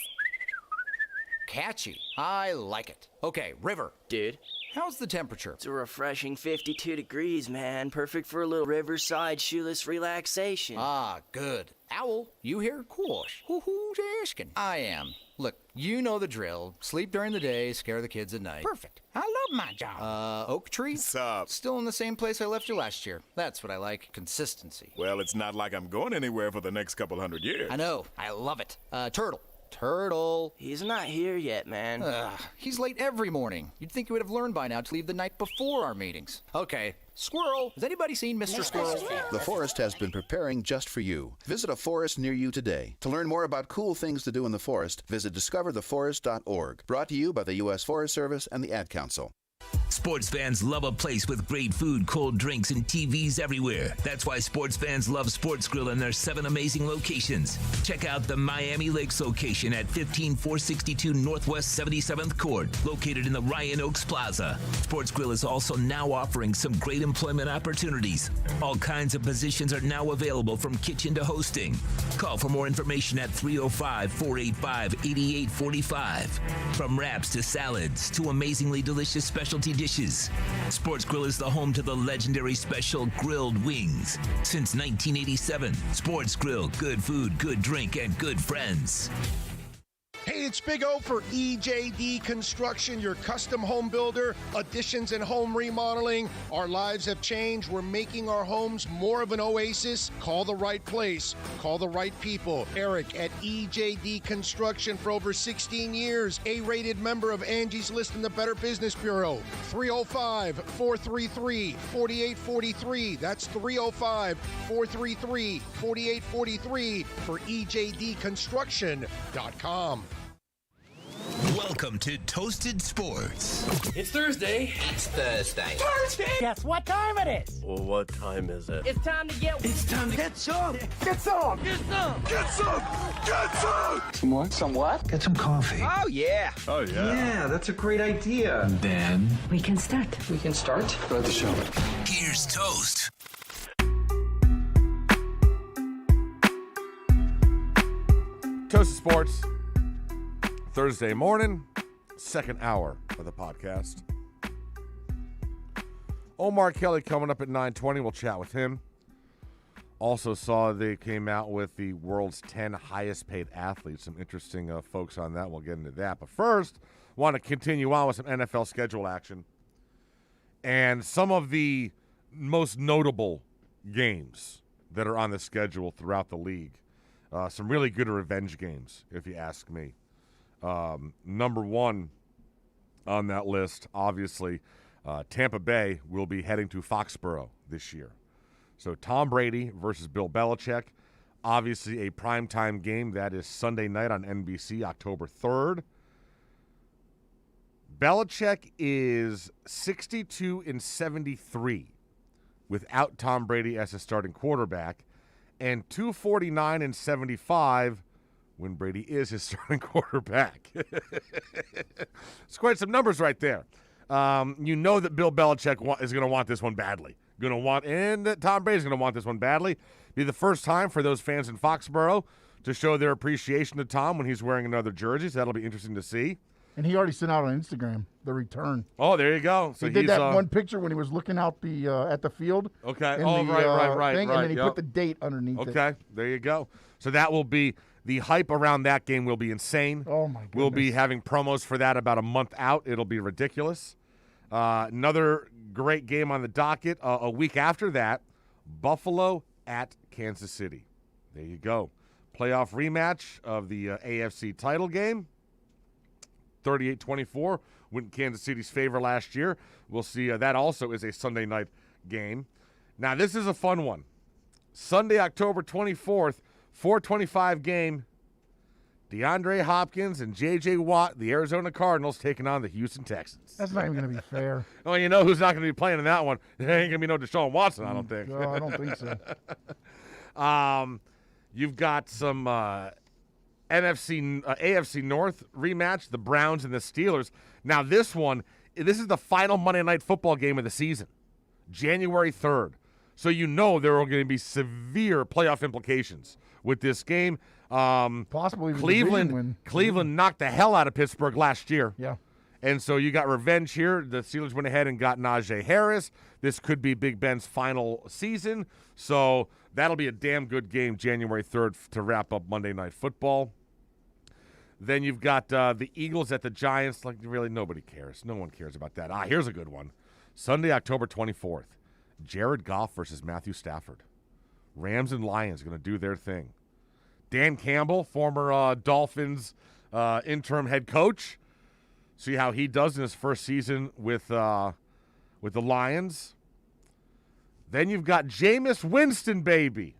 Catchy. I like it. Okay, River. Dude. How's the temperature? It's a refreshing 52 degrees, man. Perfect for a little riverside shoeless relaxation. Ah, good. Owl, you here? Course. Who's asking? I am. Look, you know the drill. Sleep during the day, scare the kids at night. Perfect. I love my job. Oak Tree? What's up? Still in the same place I left you last year. That's what I like. Consistency. Well, it's not like I'm going anywhere for the next couple hundred years. I know. I love it. Turtle. Turtle. He's not here yet, man. He's late every morning. You'd think he would have learned by now to leave the night before our meetings. Okay. Squirrel. Has anybody seen Mr. Squirrel? The forest has been preparing just for you. Visit a forest near you today. To learn more about cool things to do in the forest, visit discovertheforest.org. Brought to you by the U.S. Forest Service and the Ad Council. Sports fans love a place with great food, cold drinks, and TVs everywhere. That's why sports fans love Sports Grill and their 7 amazing locations. Check out the Miami Lakes location at 15462 Northwest 77th Court, located in the Ryan Oaks Plaza. Sports Grill is also now offering some great employment opportunities. All kinds of positions are now available, from kitchen to hosting. Call for more information at 305-485-8845. From wraps to salads to amazingly delicious specialty dishes, Sports Grill is the home to the legendary special grilled wings. Since 1987, Sports Grill, good food, good drink, and good friends. Hey, it's Big O for EJD Construction, your custom home builder, additions and home remodeling. Our lives have changed. We're making our homes more of an oasis. Call the right place. Call the right people. Eric at EJD Construction for over 16 years. A-rated member of Angie's List and the Better Business Bureau. 305-433-4843. That's 305-433-4843 for EJDconstruction.com. Welcome to Toasted Sports. It's Thursday. It's Thursday. Guess what time it is? Well, what time is it? It's time to get some. Get some. Get some. Get some! Get some! Some what? Some what? Get some coffee. Oh, yeah. Oh, yeah. Yeah, that's a great idea. Then We can start. Go at the show. Here's Toast. Toasted Sports, Thursday morning, second hour of the podcast. Omar Kelly coming up at 9:20. We'll chat with him. Also saw they came out with the world's 10 highest paid athletes. Some interesting folks on that. We'll get into that. But first, want to continue on with some NFL schedule action. And some of the most notable games that are on the schedule throughout the league. Some really good revenge games, if you ask me. Number one on that list, obviously, Tampa Bay will be heading to Foxborough this year. So Tom Brady versus Bill Belichick, obviously a primetime game. That is Sunday night on NBC, October 3rd. Belichick is 62-73 without Tom Brady as his starting quarterback, and 249-75 when Brady is his starting quarterback. It's quite some numbers right there. You know that Bill Belichick is going to want this one badly. And that Tom Brady's going to want this one badly. Be the first time for those fans in Foxborough to show their appreciation to Tom when he's wearing another jersey. So that'll be interesting to see. And he already sent out on Instagram the return. Oh, there you go. So he did that one picture when he was looking out the at the field. Okay. Right. And then he put the date underneath it. Okay. There you go. So that will be the hype around that game will be insane. Oh my goodness. We'll be having promos for that about a month out. It'll be ridiculous. Another great game on the docket a week after that, Buffalo at Kansas City. There you go. Playoff rematch of the AFC title game. 38-24 went Kansas City's favor last year. We'll see. That also is a Sunday night game. Now, this is a fun one. Sunday, October 24th, 4:25 game. DeAndre Hopkins and J.J. Watt, the Arizona Cardinals, taking on the Houston Texans. That's not even going to be fair. Well, you know who's not going to be playing in that one? There ain't going to be no Deshaun Watson, I don't think. No, I don't think so. You've got some AFC North rematch, the Browns and the Steelers. Now, this is the final Monday Night Football game of the season, January 3rd. So you know there are going to be severe playoff implications with this game. Possibly Cleveland knocked the hell out of Pittsburgh last year. Yeah. And so you got revenge here. The Steelers went ahead and got Najee Harris. This could be Big Ben's final season. So that'll be a damn good game January 3rd to wrap up Monday Night Football. Then you've got the Eagles at the Giants. Like, really, nobody cares. No one cares about that. Here's a good one. Sunday, October 24th. Jared Goff versus Matthew Stafford. Rams and Lions going to do their thing. Dan Campbell, former Dolphins interim head coach. See how he does in his first season with the Lions. Then you've got Jameis Winston, baby,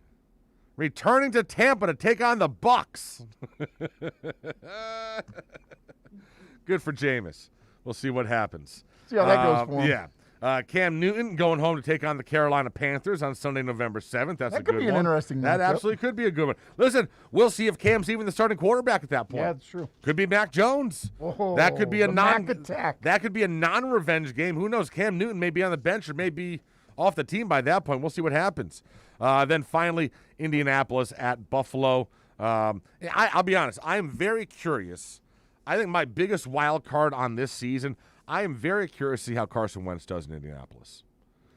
returning to Tampa to take on the Bucs. Good for Jameis. We'll see what happens. See how that goes for him. Yeah. Cam Newton going home to take on the Carolina Panthers on Sunday, November 7th. That's a good one. That could be an interesting That matchup. absolutely could be a good one. Listen, we'll see if Cam's even the starting quarterback at that point. Yeah, that's true. Could be Mac Jones. Oh, that could be a Mac attack. That could be a non-revenge game. Who knows? Cam Newton may be on the bench or may be off the team by that point. We'll see what happens. Then finally, Indianapolis at Buffalo. I'll be honest. I am very curious. I think my biggest wild card on this season, I am very curious to see how Carson Wentz does in Indianapolis.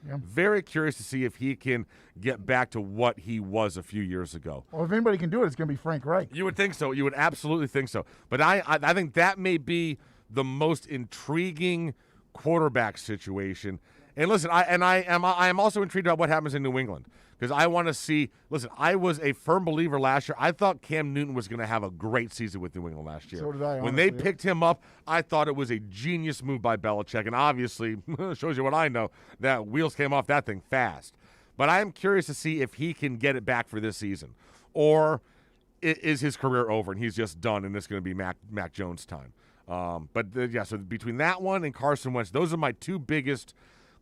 Yeah. Very curious to see if he can get back to what he was a few years ago. Well, if anybody can do it, it's going to be Frank Reich. You would think so. You would absolutely think so. But I think that may be the most intriguing quarterback situation. And listen, I am also intrigued about what happens in New England because I want to see. Listen, I was a firm believer last year. I thought Cam Newton was going to have a great season with New England last year. So did I. When they picked him up, I thought it was a genius move by Belichick, and obviously shows you what I know. That wheels came off that thing fast. But I am curious to see if he can get it back for this season, or is his career over and he's just done, and it's going to be Mac Jones' time. So between that one and Carson Wentz, those are my two biggest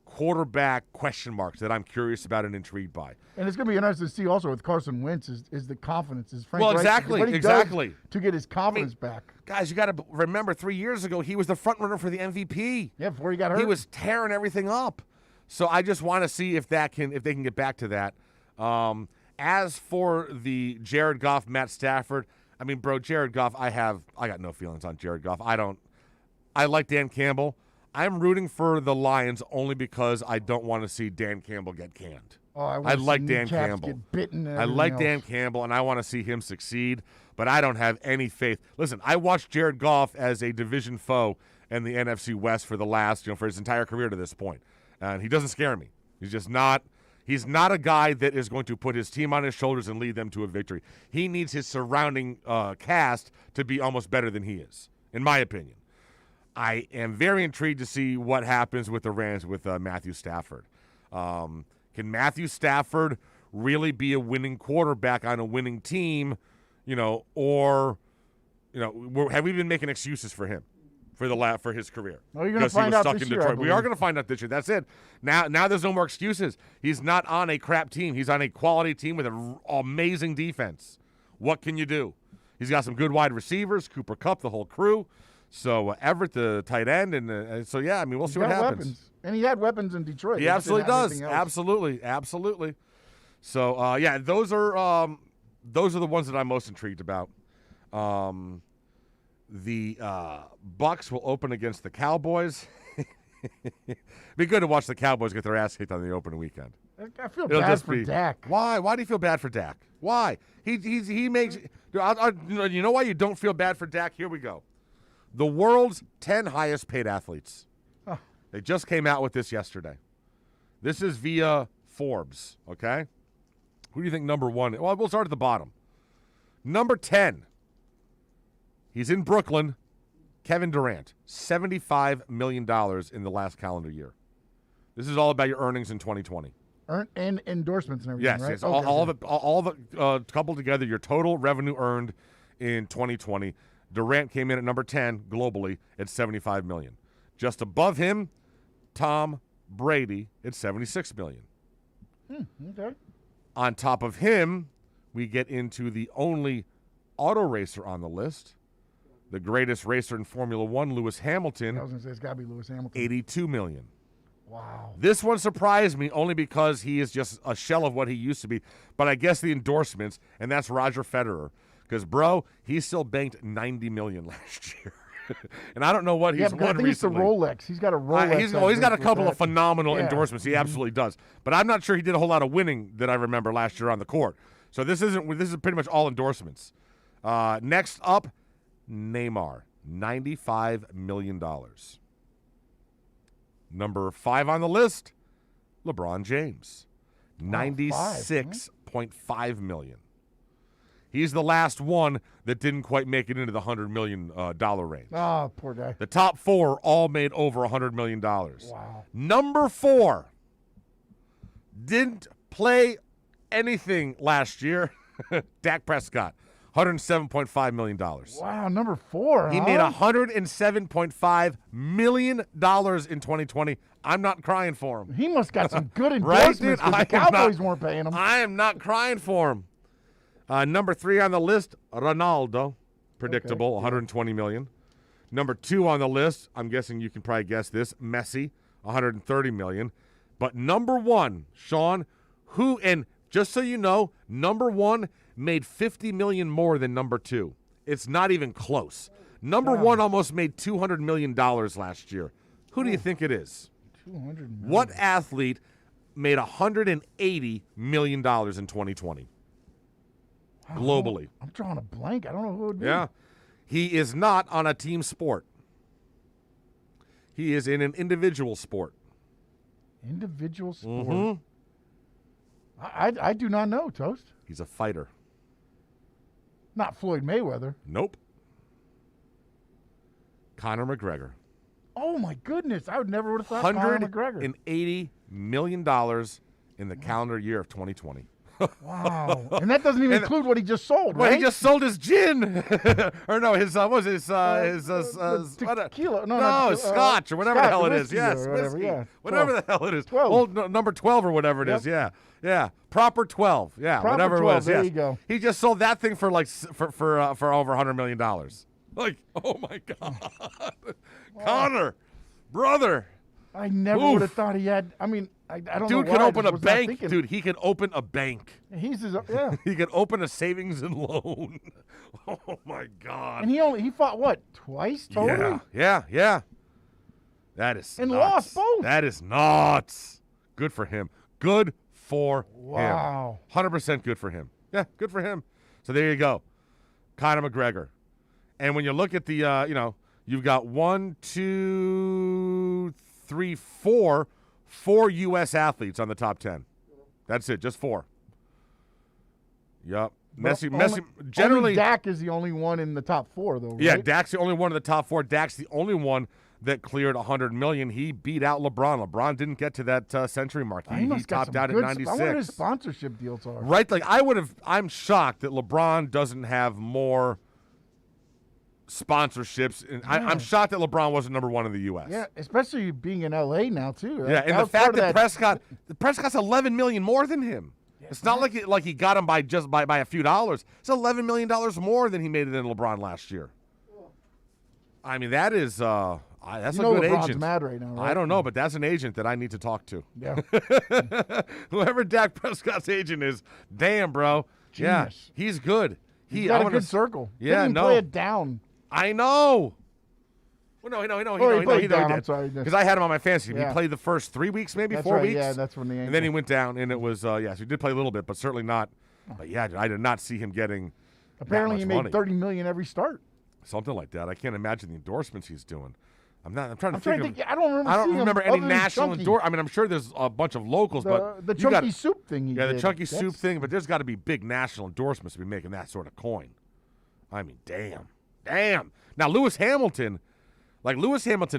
quarterback question marks that I'm curious about and intrigued by. And it's going to be interesting to see also with Carson Wentz is the confidence. Is Frank Reich, exactly, what he exactly. does to get his confidence back. Guys, you got to remember 3 years ago, he was the front runner for the MVP. Yeah, before he got hurt. He was tearing everything up. So I just want to see if they can get back to that. As for the Jared Goff, Matt Stafford, I mean, bro, Jared Goff, I got no feelings on Jared Goff. I like Dan Campbell. I'm rooting for the Lions only because I don't want to see Dan Campbell get canned. Oh, I like Dan Campbell. Get bitten and I like else. Dan Campbell, and I want to see him succeed, but I don't have any faith. Listen, I watched Jared Goff as a division foe in the NFC West for the last, for his entire career to this point, and he doesn't scare me. He's just not. He's not a guy that is going to put his team on his shoulders and lead them to a victory. He needs his surrounding cast to be almost better than he is, in my opinion. I am very intrigued to see what happens with the Rams with Matthew Stafford. Can Matthew Stafford really be a winning quarterback on a winning team, or have we been making excuses for him for his career? No, you're going to find out this year. We are going to find out this year. That's it. Now there's no more excuses. He's not on a crap team. He's on a quality team with an amazing defense. What can you do? He's got some good wide receivers, Cooper Kupp, the whole crew. So Everett, the tight end, and so yeah, I mean, we'll see what happens. Weapons. And he had weapons in Detroit. He absolutely does. Absolutely. So yeah, those are the ones that I'm most intrigued about. The Bucks will open against the Cowboys. Be good to watch the Cowboys get their ass kicked on the opening weekend. I feel bad for Dak. Why? Why do you feel bad for Dak? Why? He makes. You know why you don't feel bad for Dak? Here we go. The world's 10 highest paid athletes. Oh. They just came out with this yesterday. This is via Forbes, okay? Who do you think number one? Well, we'll start at the bottom. Number 10. He's in Brooklyn. Kevin Durant, $75 million in the last calendar year. This is all about your earnings in 2020. And endorsements and everything, right? Yes. All of it coupled together, your total revenue earned in 2020. Durant came in at number 10 globally at $75 million. Just above him, Tom Brady at $76 million. Okay. On top of him, we get into the only auto racer on the list, the greatest racer in Formula One, Lewis Hamilton. I was going to say it's got to be Lewis Hamilton. $82 million. Wow. This one surprised me only because he is just a shell of what he used to be. But I guess the endorsements, and that's Roger Federer. Because, bro, he still banked $90 million last year. And I don't know what he's won recently. It's the Rolex. He's got a Rolex. He's got a couple of phenomenal endorsements. He absolutely does. But I'm not sure he did a whole lot of winning that I remember last year on the court. So this is pretty much all endorsements. Next up, Neymar, $95 million. Number 5 on the list, LeBron James, $96.5 million. He's the last one that didn't quite make it into the $100 million range. Oh, poor guy. The top 4 all made over $100 million. Wow. Number 4 didn't play anything last year. Dak Prescott, $107.5 million. Wow, number 4. He made $107.5 million in 2020. I'm not crying for him. He must got some good endorsements because the Cowboys weren't paying him. I am not crying for him. Number 3 on the list, Ronaldo, predictable, okay, $120 million. Number 2 on the list, I'm guessing you can probably guess this, Messi, $130 million. But number 1, Sean, and just so you know, number 1 made $50 million more than number 2. It's not even close. Number 1 almost made $200 million last year. Who do you think it is? $200 million. What athlete made $180 million in 2020? Globally. I'm drawing a blank. I don't know who it would be. Yeah. He is not on a team sport. He is in an individual sport. Individual sport? Mm-hmm. I do not know, Toast. He's a fighter. Not Floyd Mayweather. Nope. Conor McGregor. Oh, my goodness. I would never would have thought Conor McGregor. $180 million in the calendar year of 2020. Wow. And that doesn't even include what he just sold, right? Well, he just sold his gin. Or no, his tequila. No, scotch or whatever the hell it is. Yes, whiskey. Whatever the hell it is. 12. Well, number 12 or whatever it is. Yeah. Yeah. Proper 12. Yeah, Proper whatever 12, it was. there Yes. you go. He just sold that thing for for over $100 million. Like, oh my God. Connor, brother. I never would have thought he had. I mean, I don't know. Dude can open a bank. Dude, he can open a bank. He can open a savings and loan. Oh my God. And he fought what, twice total? Yeah. That is and nuts. lost both. That is nuts. Good for him. Good for him. 100% good for him. Yeah, good for him. So there you go. Conor McGregor. And when you look at the, you've got 1, 2, 3, 4 4 U.S. athletes on the top 10. That's it, just 4. Yep. Messi. Generally, only Dak is the only one in the top 4, though. Right? Yeah, Dak's the only one in the top 4. Dak's the only one that cleared 100 million. He beat out LeBron. LeBron didn't get to that century mark. He topped out at 96. I wonder what his sponsorship deals are. Right, like I'm shocked that LeBron doesn't have more sponsorships. And I'm shocked that LeBron wasn't number 1 in the U.S. Yeah, especially being in L.A. now too. Yeah, and the fact that Prescott's 11 million more than him. It's not like he got him by a few dollars. It's $11 million more than he made it in LeBron last year. I mean, that is that's a good LeBron's agent. Mad right now, right? I don't know, but that's an agent that I need to talk to. Yeah. Whoever Dak Prescott's agent is, damn, bro. Genius. Yeah, he's good. He's got a good circle. Yeah, Didn't play it down. I know. Well, no, he down. did. I'm sorry. Because I had him on my fantasy team. Yeah. He played the first 3 weeks, maybe That's 4 right, weeks. yeah, that's when the and then he went down, and it was so he did play a little bit, but certainly not. But yeah, I did not see him getting. Apparently, that he much made money. $30 million every start. Something like that. I can't imagine the endorsements he's doing. I'm trying to I'm think. I don't remember any seeing him national other than endorsements. I mean, I'm sure there's a bunch of locals, but the chunky soup thing. The chunky soup thing. But there's got to be big national endorsements to be making that sort of coin. I mean, damn. Now Lewis Hamilton's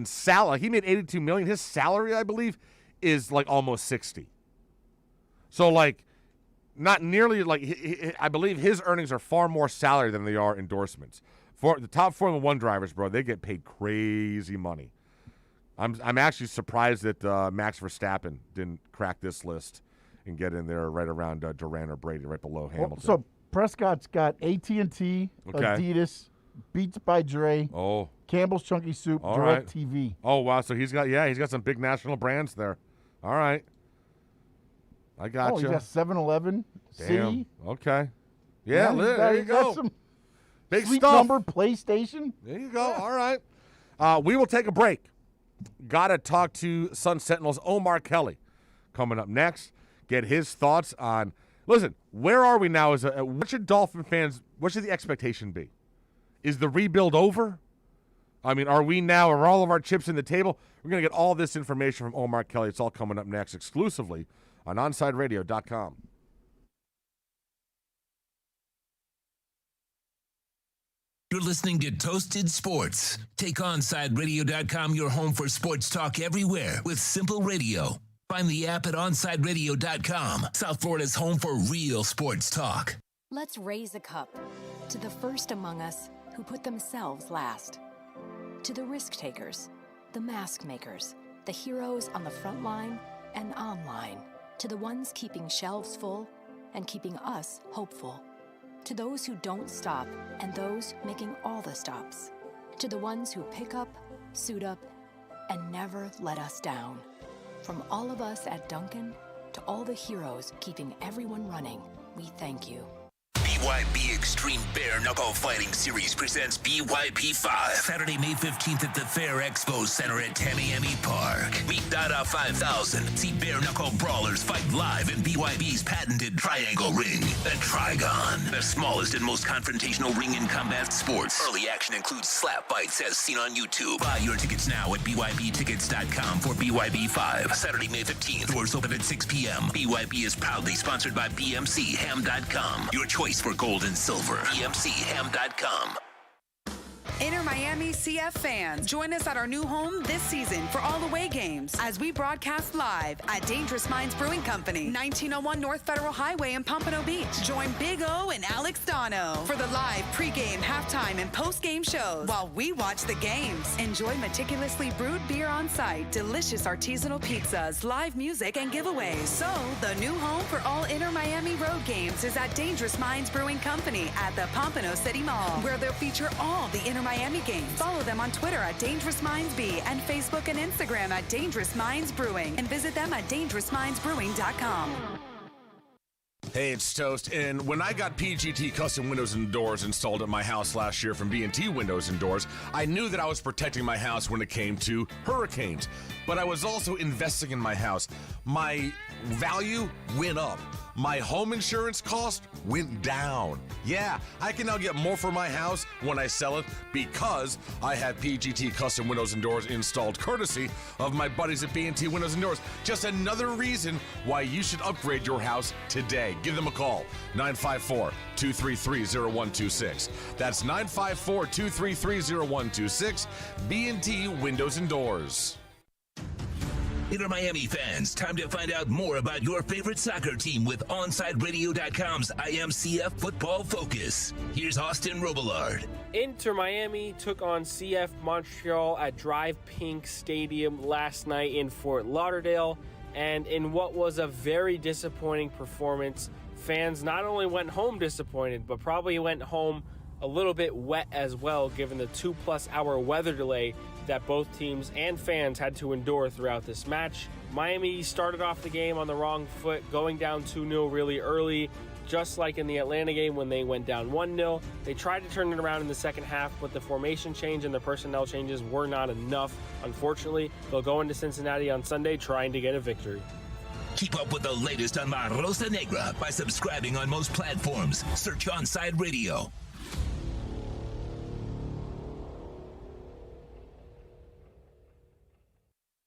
salary, he made $82 million. His salary, I believe, is like almost 60. So like, not nearly like I believe his earnings are far more salary than they are endorsements. For the top Formula 1 drivers, bro, they get paid crazy money. I'm actually surprised that Max Verstappen didn't crack this list and get in there right around Durant or Brady, right below Hamilton. So Prescott's got AT&T, Adidas, Beats by Dre, Campbell's Chunky Soup, DirecTV. Oh wow, so he's got some big national brands there. All right, I got you. He's got 7-Eleven, City. Okay, yeah, there you go. Some big Sleep stuff. Number, PlayStation. There you go. All right, we will take a break. Got to talk to Sun Sentinel's Omar Kelly coming up next. Get his thoughts on. Listen, where are we now? What should Dolphin fans? What should the expectation be? Is the rebuild over? I mean, are all of our chips in the table? We're going to get all this information from Omar Kelly. It's all coming up next exclusively on OnSideRadio.com. You're listening to Toasted Sports. Take OnSideRadio.com, your home for sports talk everywhere with simple radio. Find the app at OnSideRadio.com, South Florida's home for real sports talk. Let's raise a cup to the first among us who put themselves last. To the risk takers, the mask makers, the heroes on the front line and online. To the ones keeping shelves full and keeping us hopeful. To those who don't stop and those making all the stops. To the ones who pick up, suit up, and never let us down. From all of us at Duncan to all the heroes keeping everyone running, we thank you. BYB Extreme Bare Knuckle Fighting Series presents BYB 5. Saturday, May 15th at the Fair Expo Center at Tamiami Park. Meet Dada 5000. See bare knuckle brawlers fight live in BYB's patented triangle ring. The Trigon. The smallest and most confrontational ring in combat sports. Early action includes slap bites as seen on YouTube. Buy your tickets now at BYBtickets.com for BYB 5. Saturday, May 15th. Doors open at 6 p.m. BYB is proudly sponsored by BMCHam.com. Your choice for gold and silver. BMCHam.com. Inter Miami CF fans, join us at our new home this season for all away games as we broadcast live at Dangerous Minds Brewing Company, 1901 North Federal Highway in Pompano Beach. Join Big O and Alex Dono for the live pregame, halftime, and postgame shows while we watch the games. Enjoy meticulously brewed beer on site, delicious artisanal pizzas, live music, and giveaways. So, the new home for all Inter Miami road games is at Dangerous Minds Brewing Company at the Pompano City Mall, where they'll feature all the Inter Miami games. Follow them on Twitter at Dangerous Minds B and Facebook and Instagram at Dangerous Minds Brewing, and visit them at DangerousMindsBrewing.com. Hey, it's Toast. And when I got PGT custom windows and doors installed at my house last year from B&T Windows and Doors, I knew that I was protecting my house when it came to hurricanes. But I was also investing in my house. My value went up. My home insurance cost went down. Yeah, I can now get more for my house when I sell it because I have PGT custom windows and doors installed courtesy of my buddies at B&T Windows and Doors. Just another reason why you should upgrade your house today. Give them a call, 954-233-0126. That's 954-233-0126, B&T Windows and Doors. Inter Miami fans, time to find out more about your favorite soccer team with OnSideRadio.com's IMCF Football Focus. Here's Austin Robillard. Inter Miami took on CF Montreal at Drive Pink Stadium last night in Fort Lauderdale, and in what was a very disappointing performance, fans not only went home disappointed, but probably went home a little bit wet as well, given the 2+ hour weather delay that both teams and fans had to endure throughout this match. Miami started off the game on the wrong foot, going down 2-0 really early, just like in the Atlanta game when they went down 1-0. They tried to turn it around in the second half, but the formation change and the personnel changes were not enough. Unfortunately, they'll go into Cincinnati on Sunday trying to get a victory. Keep up with the latest on La Rosa Negra by subscribing on most platforms. Search Onside Radio.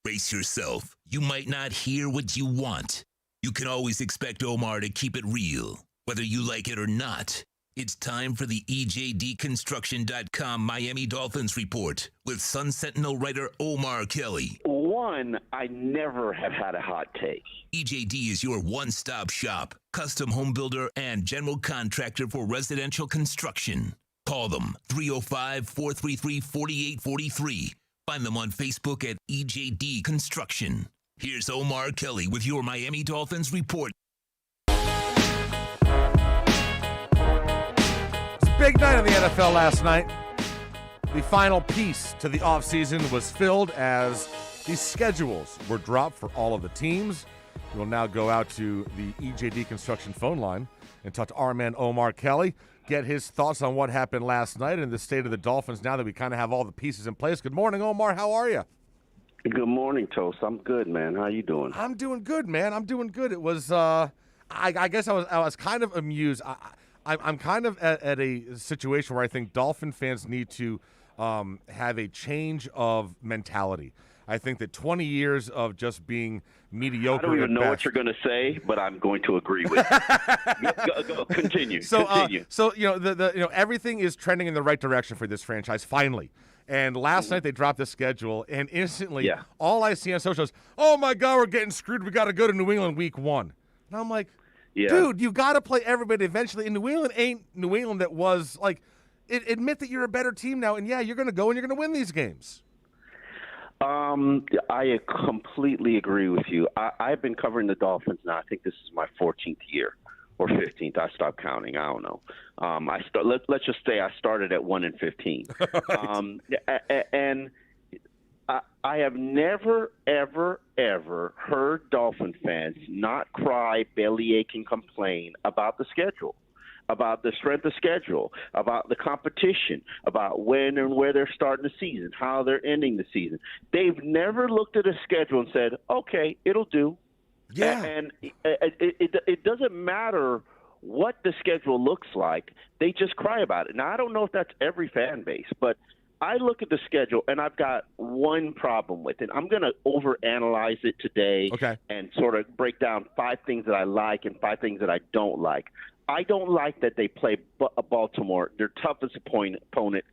Brace yourself. You might not hear what you want. You can always expect Omar to keep it real, whether you like it or not. It's time for the EJDconstruction.com Miami Dolphins report with Sun Sentinel writer Omar Kelly. One, I never have had a hot take. EJD is your one-stop shop, custom home builder, and general contractor for residential construction. Call them 305-433-4843. Find them on Facebook at EJD Construction. Here's Omar Kelly with your Miami Dolphins report. It's a big night in the NFL last night. The final piece to the offseason was filled as the schedules were dropped for all of the teams. We'll now go out to the EJD Construction phone line and talk to our man Omar Kelly, get his thoughts on what happened last night and the state of the Dolphins now that we kind of have all the pieces in place. Good morning, Omar. How are you? Good morning, Toast. I'm good, man. How you doing? I'm doing good, man. I'm doing good. It was, I guess I was kind of amused. I'm kind of at a situation where I think Dolphin fans need to have a change of mentality. I think that 20 years of just being mediocre. I don't even know what you're going to say, but I'm going to agree with you. Go, continue. Continue. So everything is trending in the right direction for this franchise finally. And last night they dropped the schedule, and instantly all I see on social is, "Oh my God, we're getting screwed. We got to go to New England week 1." And I'm like, dude, you got to play everybody eventually. And New England ain't New England that was like. Admit that you're a better team now, and you're going to go and you're going to win these games. I completely agree with you. I've been covering the Dolphins now. I think this is my 14th year or 15th. I stopped counting. I don't know. Let's just say I started at 1-15. And I have never, ever, ever heard Dolphin fans not cry, bellyache, and complain about the schedule, about the strength of schedule, about the competition, about when and where they're starting the season, how they're ending the season. They've never looked at a schedule and said, okay, it'll do. Yeah. And it doesn't matter what the schedule looks like. They just cry about it. Now, I don't know if that's every fan base, but I look at the schedule, and I've got one problem with it. I'm going to overanalyze it today and sort of break down 5 things that I like and 5 things that I don't like. I don't like that they play Baltimore, their toughest opponent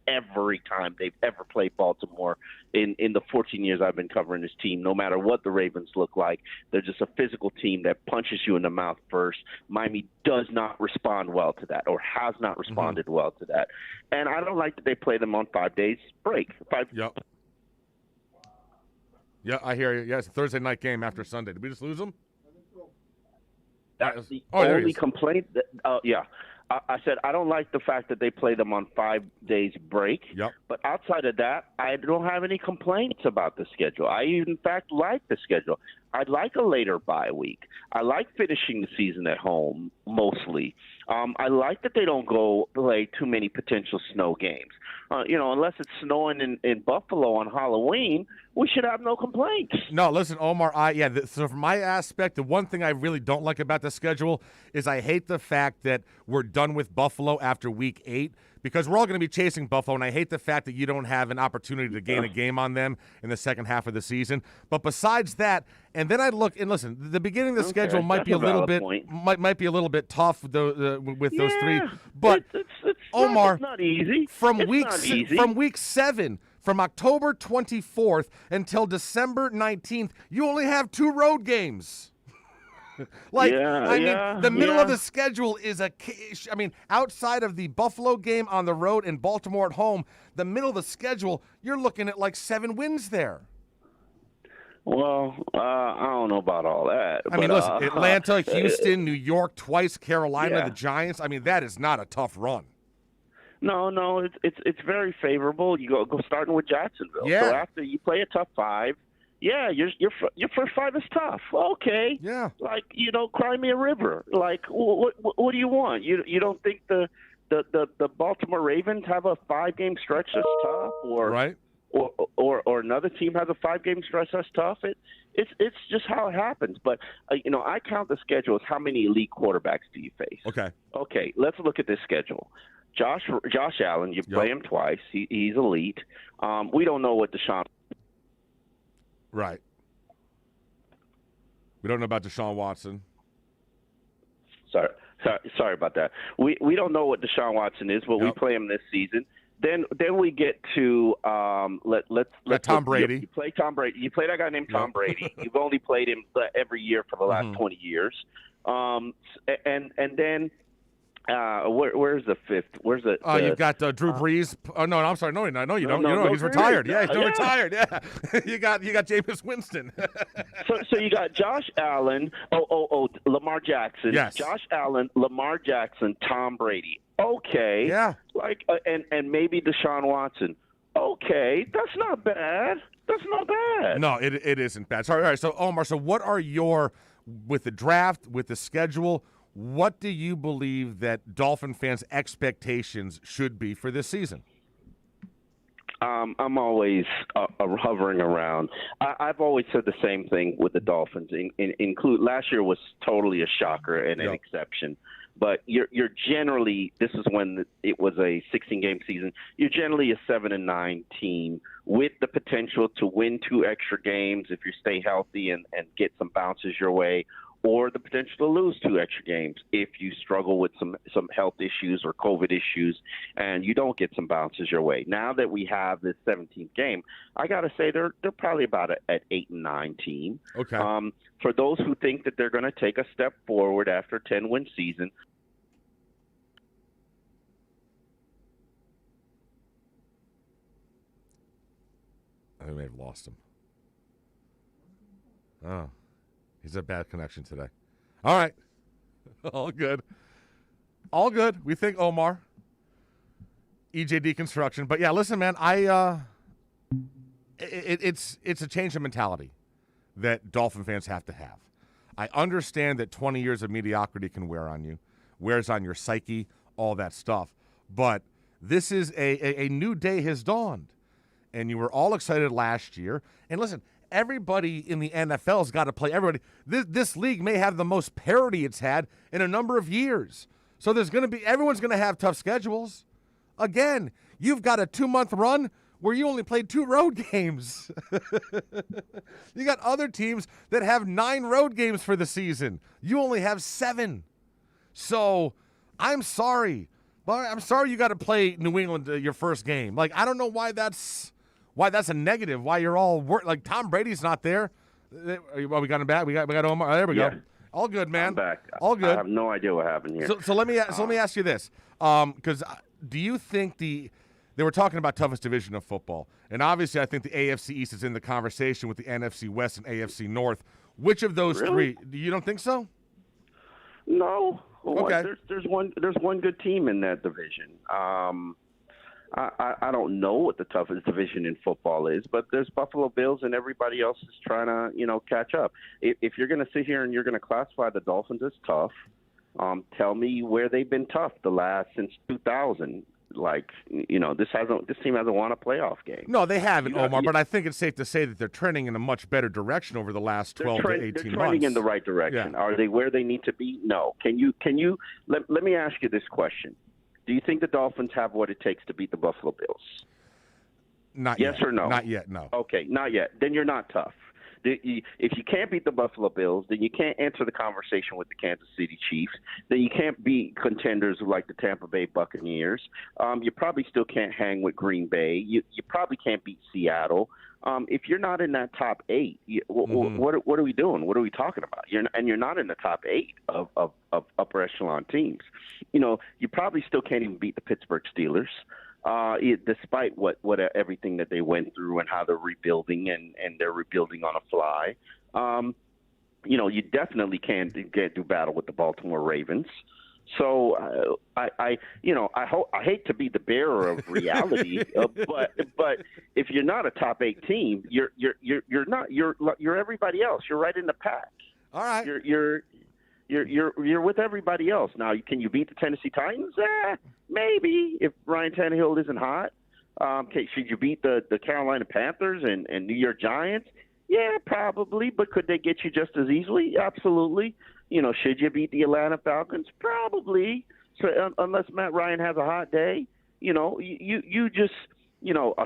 every time they've ever played Baltimore in the 14 years I've been covering this team. No matter what the Ravens look like, they're just a physical team that punches you in the mouth first. Miami does not respond well to that, or has not responded well to that. And I don't like that they play them on 5 days break. Yep. Yeah, I hear you. Yeah, it's a Thursday night game after Sunday. Did we just lose them? That's the only complaint. I said I don't like the fact that they play them on 5 days break. Yep. But outside of that, I don't have any complaints about the schedule. I, in fact, like the schedule. I'd like a later bye week. I like finishing the season at home mostly. I like that they don't go play too many potential snow games. Unless it's snowing in Buffalo on Halloween, we should have no complaints. No, listen, Omar, so from my aspect, the one thing I really don't like about the schedule is I hate the fact that we're done with Buffalo after week 8 because we're all going to be chasing Buffalo, and I hate the fact that you don't have an opportunity to gain a game on them in the second half of the season. But besides that, and then I look, and listen, the beginning of the schedule might be a little bit might be a little bit tough with those three. But Omar, it's not easy. From week 7, from October 24th until December 19th, you only have 2 road games. The middle of the schedule is outside of the Buffalo game on the road and Baltimore at home, the middle of the schedule, you're looking at like 7 wins there. Well, I don't know about all that. Listen, Atlanta, Houston, New York, twice Carolina, the Giants. That is not a tough run. No, it's very favorable. You go starting with Jacksonville. Yeah. So after you play a tough 5, your first 5 is tough. Okay. Yeah. Cry me a river. What do you want? You don't think the Baltimore Ravens have a 5-game stretch that's tough, or another team has a 5-game stretch that's tough? It's just how it happens. But I count the schedule as how many elite quarterbacks do you face? Okay. Let's look at this schedule. Josh Allen, you play him twice. He's elite. We don't know what Deshaun. Right. We don't know about Deshaun Watson. Sorry about that. We don't know what Deshaun Watson is, but we play him this season. Then we get to let's Tom Brady. You play Tom Brady. You play that guy named Tom Brady. You've only played him every year for the last 20 years. And then where's the 5th? Where's the? You've got Drew Brees. No, I'm sorry. No, you don't. No, he's retired. Yeah, he's retired. Yeah, you got Jameis Winston. so you got Josh Allen. Lamar Jackson. Yes. Josh Allen, Lamar Jackson, Tom Brady. Okay. Yeah. And maybe Deshaun Watson. Okay, that's not bad. No, it isn't bad. Sorry. All right. So Omar, what are your with the draft, with the schedule? What do you believe that Dolphin fans' expectations should be for this season? I'm always hovering around. I've always said the same thing with the Dolphins. Include last year was totally a shocker and an exception. But you're generally, this is when it was a 16-game season, you're generally a 7-9 team with the potential to win 2 extra games if you stay healthy and get some bounces your way, or the potential to lose 2 extra games if you struggle with some health issues or COVID issues and you don't get some bounces your way. Now that we have this 17th game, I got to say they're probably about an 8-9 team. Okay. For those who think that they're going to take a step forward after a 10-win season, I may have lost him. Oh. He's a bad connection today. All right. All good. All good. We think Omar. EJD Construction. But yeah, listen, man, it's a change of mentality that Dolphin fans have to have. I understand that 20 years of mediocrity can wear on you, wears on your psyche, all that stuff. But this is a new day has dawned. And you were all excited last year. And listen, everybody in the NFL's got to play everybody. This league may have the most parity it's had in a number of years. So everyone's going to have tough schedules. Again, you've got a 2-month run where you only played 2 road games. You got other teams that have 9 road games for the season. You only have 7. So I'm sorry. But I'm sorry you got to play New England your first game. I don't know why that's a negative, why you're all Tom Brady's not there. Well, we got him back. We got Omar. There we go. All good, man. I'm back. All good. I have no idea what happened here. So let me ask you this, because do you think they were talking about toughest division of football, and obviously I think the AFC East is in the conversation with the NFC West and AFC North. Which of those 3? You don't think so? No, Well, Okay. There's one good team in that division. I don't know what the toughest division in football is, but there's Buffalo Bills and everybody else is trying to, catch up. If you're going to sit here and you're going to classify the Dolphins as tough, tell me where they've been tough since 2000. This team hasn't won a playoff game. No, they haven't, Omar, but I think it's safe to say that they're trending in a much better direction over the last 12 to 18 months. They're trending in the right direction. Yeah. Are they where they need to be? No. Can you let me ask you this question. Do you think the Dolphins have what it takes to beat the Buffalo Bills? Not yes yet. or no? Not yet, no. Okay, not yet. Then you're not tough. If you can't beat the Buffalo Bills, then you can't enter the conversation with the Kansas City Chiefs. Then you can't beat contenders like the Tampa Bay Buccaneers. You probably still can't hang with Green Bay. You probably can't beat Seattle. If you're not in that top 8, what are we doing? What are we talking about? You're not in the top 8 of upper echelon teams. You probably still can't even beat the Pittsburgh Steelers. Despite what everything that they went through and how they're rebuilding and they're rebuilding on a fly, you definitely can't do battle with the Baltimore Ravens. So I hate to be the bearer of reality, but if you're not a top 8 team, you're not you're everybody else. You're right in the pack. All right. You're with everybody else. Now, can you beat the Tennessee Titans? Maybe, if Ryan Tannehill isn't hot. Should you beat the Carolina Panthers and New York Giants? Yeah, probably. But could they get you just as easily? Absolutely. Should you beat the Atlanta Falcons? Probably. So unless Matt Ryan has a hot day, you just,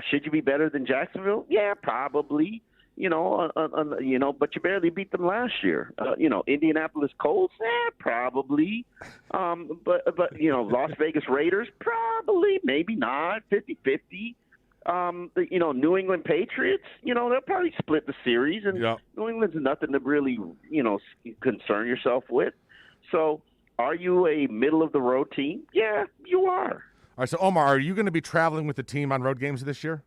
should you be better than Jacksonville? Yeah, probably. But you barely beat them last year. Indianapolis Colts, probably. But Las Vegas Raiders, probably, maybe not, 50-50. New England Patriots, they'll probably split the series, and New England's nothing to really, concern yourself with. So are you a middle-of-the-road team? Yeah, you are. All right, so Omar, are you going to be traveling with the team on road games this year?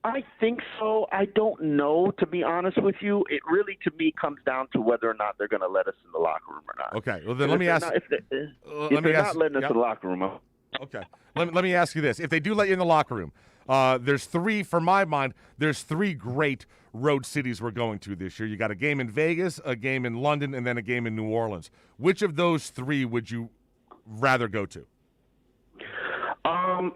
I think so. I don't know, to be honest with you. It really, to me, comes down to whether or not they're going to let us in the locker room or not. Okay. Well, then let me ask. If they're not letting us in the locker room. Okay. Let me ask you this: if they do let you in the locker room, there's 3, for my mind, there's 3 great road cities we're going to this year. You got a game in Vegas, a game in London, and then a game in New Orleans. Which of those 3 would you rather go to?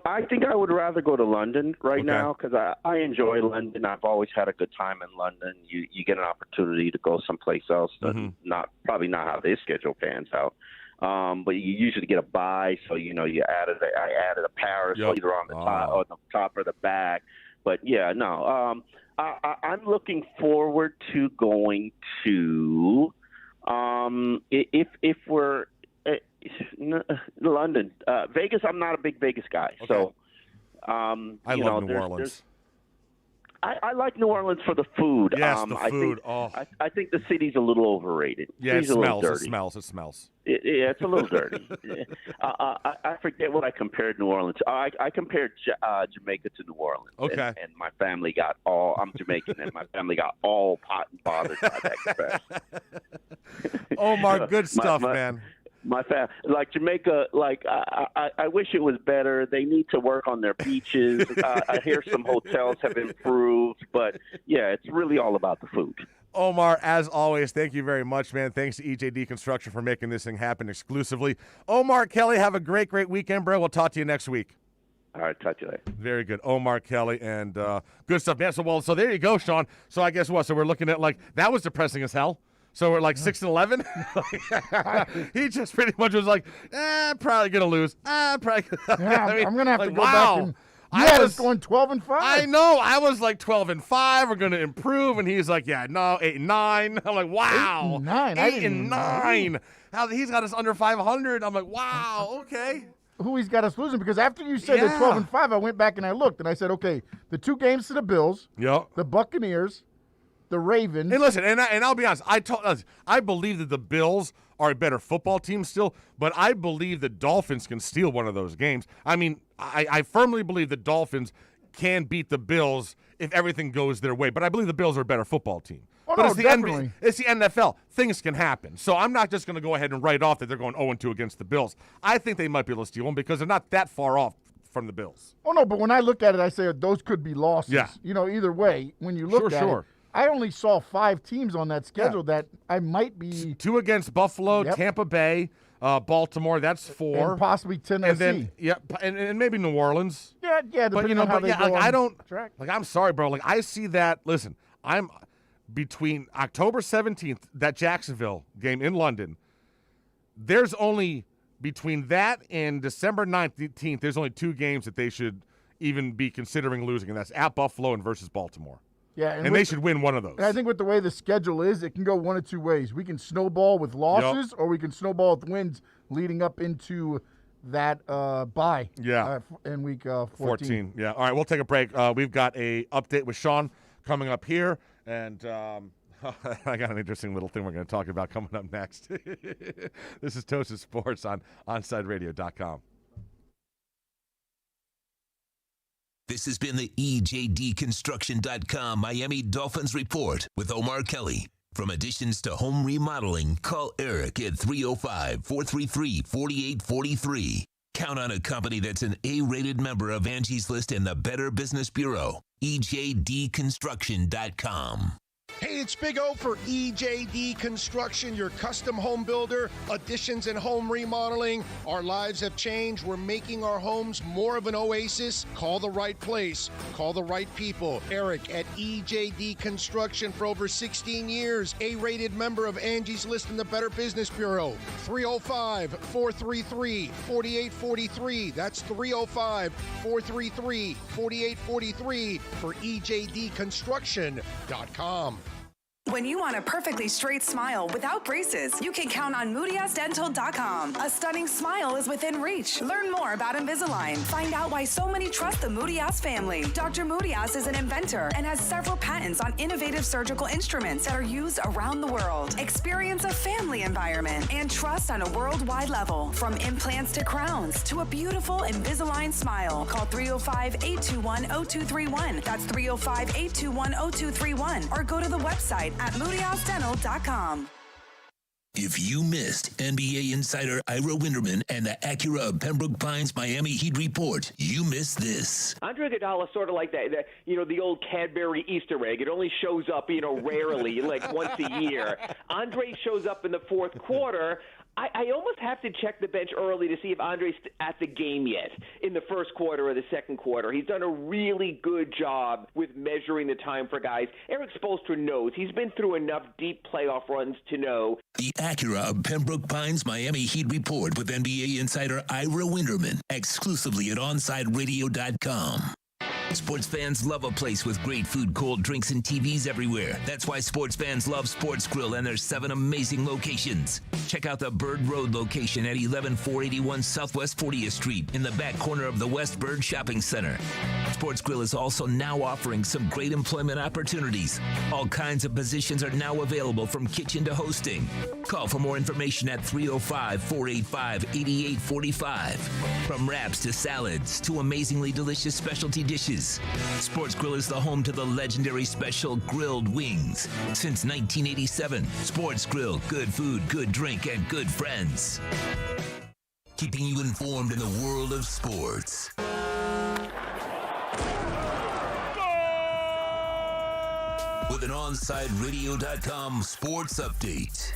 I think I would rather go to London now because I enjoy London. I've always had a good time in London. You get an opportunity to go someplace else, probably not how this schedule pans out. But you usually get a bye, so I added a Paris either on the top or the back. But yeah, no. I'm looking forward to going to if we're. London, Vegas. I'm not a big Vegas guy, so I love New Orleans. I like New Orleans for the food. Yes, the food. I think the city's a little overrated. Yeah, it smells. It smells. It's a little dirty. I forget what I compared New Orleans to. I compared Jamaica to New Orleans. Okay. And my family got all. I'm Jamaican, and my family got all pot and bothered by that comparison. Omar, good stuff, man. Like Jamaica, I wish it was better. They need to work on their beaches. I hear some hotels have improved, but yeah, it's really all about the food. Omar, as always, thank you very much, man. Thanks to EJD Construction for making this thing happen exclusively. Omar Kelly, have a great weekend, bro. We'll talk to you next week. All right, talk to you later. Very good. Omar Kelly, and good stuff, man. So there you go, Sean. So I guess what? So we're looking at, that was depressing as hell. So we're 6-11. He just pretty much was like, probably gonna lose. Probably. I'm gonna have to go back and. I was going 12-5. I know. I was 12-5. We're gonna improve, and he's like, 8-9. I'm like, wow, 8-9. 8-9. How he's got us under 500. I'm like, wow, okay. Who he's got us losing, because after you said the 12-5, I went back and I looked and I said, okay, the 2 games to the Bills, the Buccaneers, the Ravens. And listen, and I'll be honest, I believe that the Bills are a better football team still, but I believe the Dolphins can steal one of those games. I mean, I firmly believe the Dolphins can beat the Bills if everything goes their way, but I believe the Bills are a better football team. Oh, but no, it's the definitely. it's the NFL. Things can happen. So I'm not just going to go ahead and write off that they're going 0-2 against the Bills. I think they might be able to steal them because they're not that far off from the Bills. Oh, no, but when I look at it, I say those could be losses. Yeah. Either way, when you look at it, I only saw 5 teams on that schedule that I might be. 2 against Buffalo, Tampa Bay, Baltimore. That's 4. And possibly Tennessee. And maybe New Orleans. Yeah, but on how they go I don't. track. Like, I'm sorry, bro. Like, I see that. Listen, I'm between October 17th, that Jacksonville game in London. There's only between that and December 19th. There's only 2 games that they should even be considering losing, and that's at Buffalo and versus Baltimore. Yeah, and they should win one of those. And I think with the way the schedule is, it can go one of 2 ways. We can snowball with losses, or we can snowball with wins leading up into that bye. In week 14. Yeah. All right, we'll take a break. We've got a update with Sean coming up here, and I got an interesting little thing we're going to talk about coming up next. This is Toasted Sports on OnSideRadio.com. This has been the EJDConstruction.com Miami Dolphins Report with Omar Kelly. From additions to home remodeling, call Eric at 305-433-4843. Count on a company that's an A-rated member of Angie's List and the Better Business Bureau. EJDConstruction.com. Hey, it's Big O for EJD Construction, your custom home builder, additions and home remodeling. Our lives have changed. We're making our homes more of an oasis. Call the right place. Call the right people. Eric at EJD Construction for over 16 years. A-rated member of Angie's List and the Better Business Bureau. 305-433-4843. That's 305-433-4843 for EJDConstruction.com. When you want a perfectly straight smile without braces, you can count on MoodyAsDental.com. A stunning smile is within reach. Learn more about Invisalign. Find out why so many trust the Moody-Ass family. Dr. Moody-Ass is an inventor and has several patents on innovative surgical instruments that are used around the world. Experience a family environment and trust on a worldwide level. From implants to crowns to a beautiful Invisalign smile. Call 305-821-0231. That's 305-821-0231. Or go to the website at MoodyAsDental.com. If you missed NBA insider Ira Winderman and the Acura of Pembroke Pines Miami Heat report, you missed this. Andre Iguodala is sort of like that, the old Cadbury Easter egg. It only shows up, rarely, like once a year. Andre shows up in the fourth quarter. I almost have to check the bench early to see if Andre's at the game yet in the first quarter or the second quarter. He's done a really good job with measuring the time for guys. Eric Spoelstra knows. He's been through enough deep playoff runs to know. The Acura of Pembroke Pines Miami Heat report with NBA insider Ira Winderman, exclusively at OnSideRadio.com. Sports fans love a place with great food, cold drinks, and TVs everywhere. That's why sports fans love Sports Grill and their 7 amazing locations. Check out the Bird Road location at 11481 Southwest 40th Street in the back corner of the West Bird Shopping Center. Sports Grill is also now offering some great employment opportunities. All kinds of positions are now available from kitchen to hosting. Call for more information at 305-485-8845. From wraps to salads to amazingly delicious specialty dishes, Sports Grill is the home to the legendary special grilled wings. Since 1987, Sports Grill, good food, good drink, and good friends. Keeping you informed in the world of sports. With an OnSideRadio.com sports update.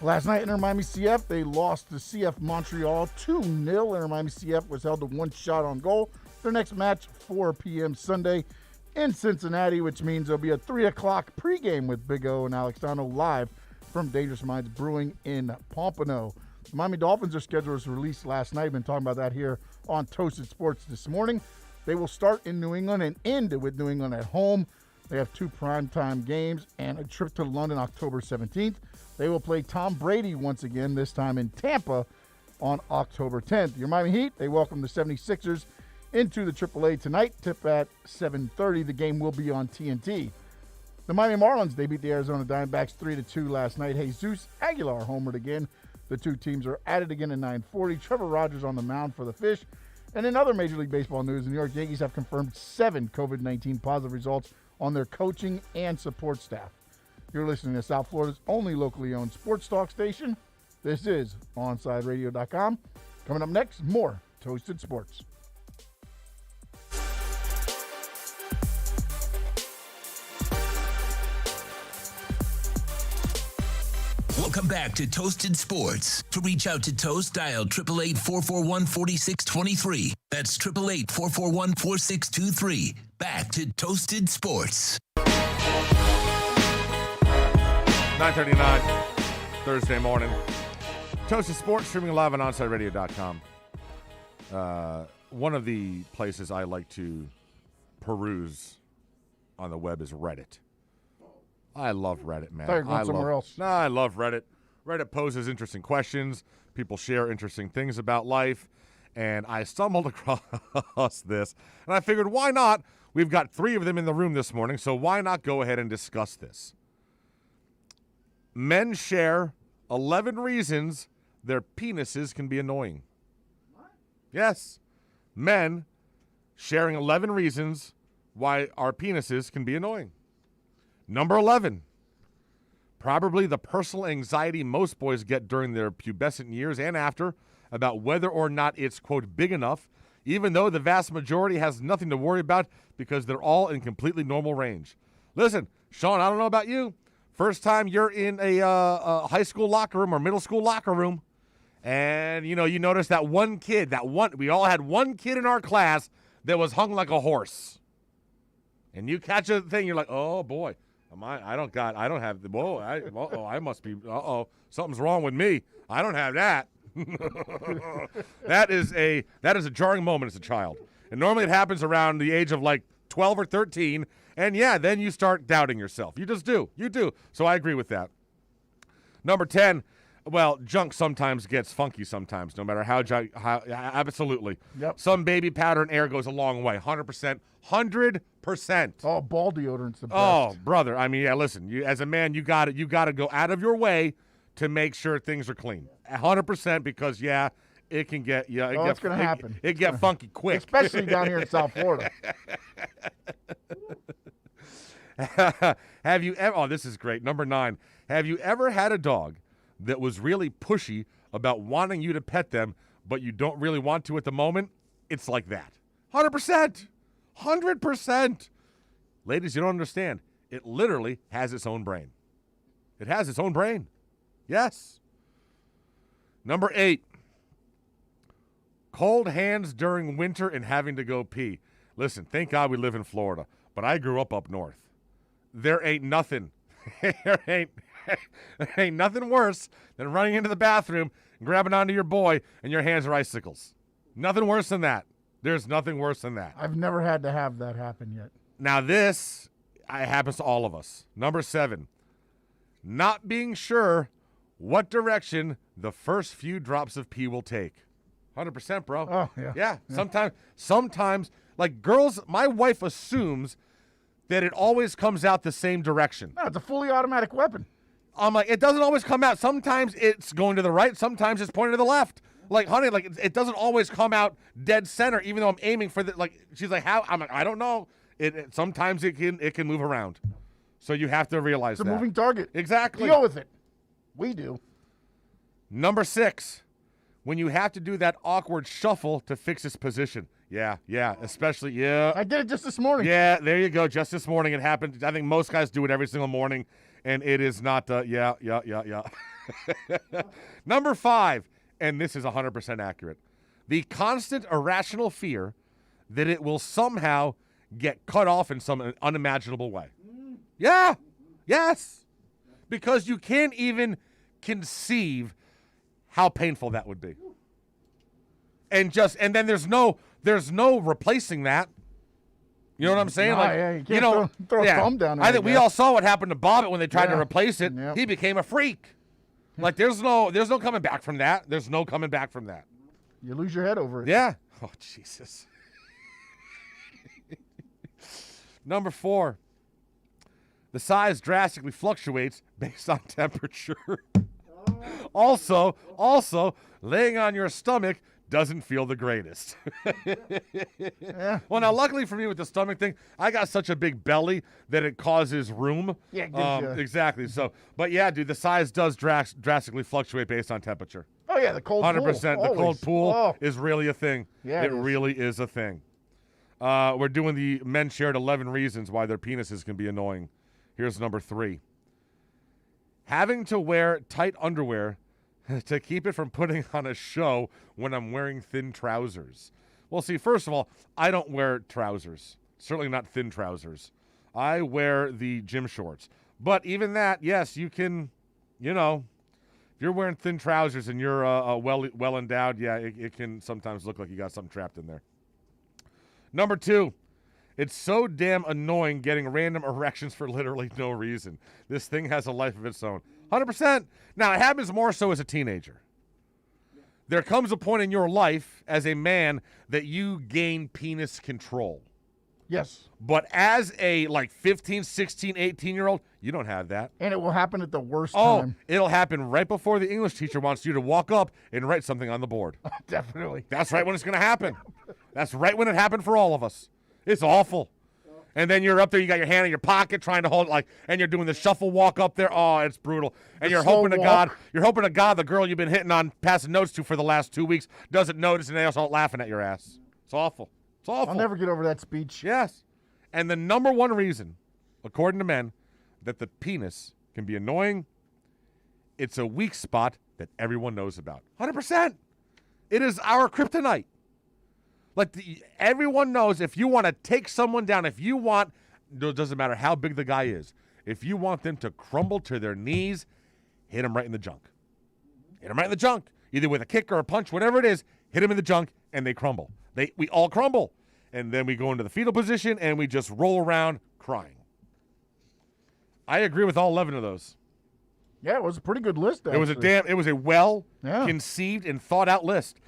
Last night, Inter Miami CF, they lost to CF Montreal 2-0. Inter Miami CF was held to 1 shot on goal. Their next match, 4 p.m. Sunday in Cincinnati, which means there'll be a 3 o'clock pregame with Big O and Alexandro live from Dangerous Minds Brewing in Pompano. The Miami Dolphins, their schedule was released last night. I've been talking about that here on Toasted Sports this morning. They will start in New England and end with New England at home. They have 2 primetime games and a trip to London October 17th. They will play Tom Brady once again, this time in Tampa on October 10th. Your Miami Heat, they welcome the 76ers into the AAA tonight. Tip at 7:30. The game will be on TNT. The Miami Marlins, they beat the Arizona Diamondbacks 3-2 last night. Jesus Aguilar homered again. The 2 teams are at it again at 9:40. Trevor Rogers on the mound for the Fish. And in other Major League Baseball news, the New York Yankees have confirmed 7 COVID-19 positive results on their coaching and support staff. You're listening to South Florida's only locally owned sports talk station. This is OnSideRadio.com. Coming up next, more Toasted Sports. Welcome back to Toasted Sports. To reach out to Toast, dial 888-441-4623. That's 888-441-4623. Back to Toasted Sports. 9:39, Thursday morning. Toasted Sports, streaming live on OnSideRadio.com. One of the places I like to peruse on the web is Reddit. I love Reddit, man. I thought you were going somewhere else. No, I love Reddit. Reddit poses interesting questions. People share interesting things about life. And I stumbled across this. And I figured, why not? We've got 3 of them in the room this morning, so why not go ahead and discuss this? Men share 11 reasons their penises can be annoying. What? Yes. Men sharing 11 reasons why our penises can be annoying. Number 11, probably the personal anxiety most boys get during their pubescent years and after about whether or not it's, quote, big enough, even though the vast majority has nothing to worry about because they're all in completely normal range. Listen, Sean, I don't know about you. First time you're in a high school locker room or middle school locker room, and, you notice that one kid, we all had one kid in our class that was hung like a horse. And you catch a thing, you're like, oh, boy. I don't have the, I must be, something's wrong with me. I don't have that. That is a jarring moment as a child. And normally it happens around the age of like 12 or 13. And yeah, then you start doubting yourself. You just do. You do. So I agree with that. Number 10, well, junk sometimes gets funky sometimes, no matter how absolutely. Yep. Some baby powder and air goes a long way. 100%. 100%. Oh, ball deodorant's the best. Oh, brother. I mean, yeah, listen, as a man, you got to go out of your way to make sure things are clean. 100% because, yeah, it can get, it's going to happen. It get funky quick. Especially down here in South Florida. Have you ever, this is great. Number 9, have you ever had a dog that was really pushy about wanting you to pet them, but you don't really want to at the moment? It's like that. 100%. 100%. Ladies, you don't understand. It literally has its own brain. It has its own brain. Yes. Number 8, cold hands during winter and having to go pee. Listen, thank God we live in Florida, but I grew up north. There ain't nothing. There ain't nothing worse than running into the bathroom and grabbing onto your boy and your hands are icicles. Nothing worse than that. There's nothing worse than that. I've never had to have that happen yet. Now this happens to all of us. Number 7, not being sure what direction the first few drops of pee will take. 100%, bro. Oh, yeah. Yeah. Sometimes, like girls, my wife assumes that it always comes out the same direction. No, it's a fully automatic weapon. I'm like, it doesn't always come out. Sometimes it's going to the right. Sometimes it's pointing to the left. Like, honey, like it doesn't always come out dead center, even though I'm aiming for the, like, she's like, how? I'm like, I don't know. Sometimes it can move around. So you have to realize that. It's a moving target. Exactly. Deal with it. We do. Number 6, when you have to do that awkward shuffle to fix its position. Yeah, especially, yeah. I did it just this morning. Yeah, there you go. Just this morning it happened. I think most guys do it every single morning, and it is not, yeah. Number 5, and this is 100% accurate, the constant irrational fear that it will somehow get cut off in some unimaginable way. Yeah, yes, because you can't even conceive how painful that would be. And then there's no replacing that. You know what I'm saying? No, like, yeah, you can't throw a thumb down there, I think we all saw what happened to Bobbitt when they tried to replace it. Yep. He became a freak. Like there's no coming back from that. There's no coming back from that. You lose your head over it. Yeah. Oh, Jesus. Number 4, the size drastically fluctuates based on temperature. Also, laying on your stomach doesn't feel the greatest. Yeah. Well, now, luckily for me with the stomach thing, I got such a big belly that it causes room. Yeah, it gives you- Exactly. So, but yeah, dude, the size does drastically fluctuate based on temperature. Oh, yeah, the cold 100%. pool. The cold pool Oh. is really a thing. Yeah, it it is. really is a thing. We're doing the men shared 11 reasons why their penises can be annoying. Here's number 3. Having to wear tight underwear to keep it from putting on a show when I'm wearing thin trousers. Well, see, first of all, I don't wear trousers. Certainly not thin trousers. I wear the gym shorts. But even that, yes, you can, if you're wearing thin trousers and you're well endowed, yeah, it can sometimes look like you got something trapped in there. Number 2, it's so damn annoying getting random erections for literally no reason. This thing has a life of its own. 100%. Now, it happens more so as a teenager. There comes a point in your life as a man that you gain penis control. Yes. But as a 15, 16, 18-year-old, you don't have that. And it will happen at the worst time. It'll happen right before the English teacher wants you to walk up and write something on the board. Definitely. That's right when it's going to happen. That's right when it happened for all of us. It's awful. And then you're up there, you got your hand in your pocket trying to hold it, and you're doing the shuffle walk up there. Oh, it's brutal. And you're hoping to God the girl you've been hitting on, passing notes to for the last 2 weeks doesn't notice and they start laughing at your ass. It's awful. It's awful. I'll never get over that speech. Yes. And the number one reason, according to men, that the penis can be annoying, it's a weak spot that everyone knows about. 100%. It is our kryptonite. Everyone knows if you want to take someone down, it doesn't matter how big the guy is, if you want them to crumble to their knees, hit them right in the junk. Hit them right in the junk. Either with a kick or a punch, whatever it is, hit them in the junk, and they crumble. We all crumble. And then we go into the fetal position, and we just roll around crying. I agree with all 11 of those. Yeah, it was a pretty good list, actually. It was a well-conceived and thought-out list.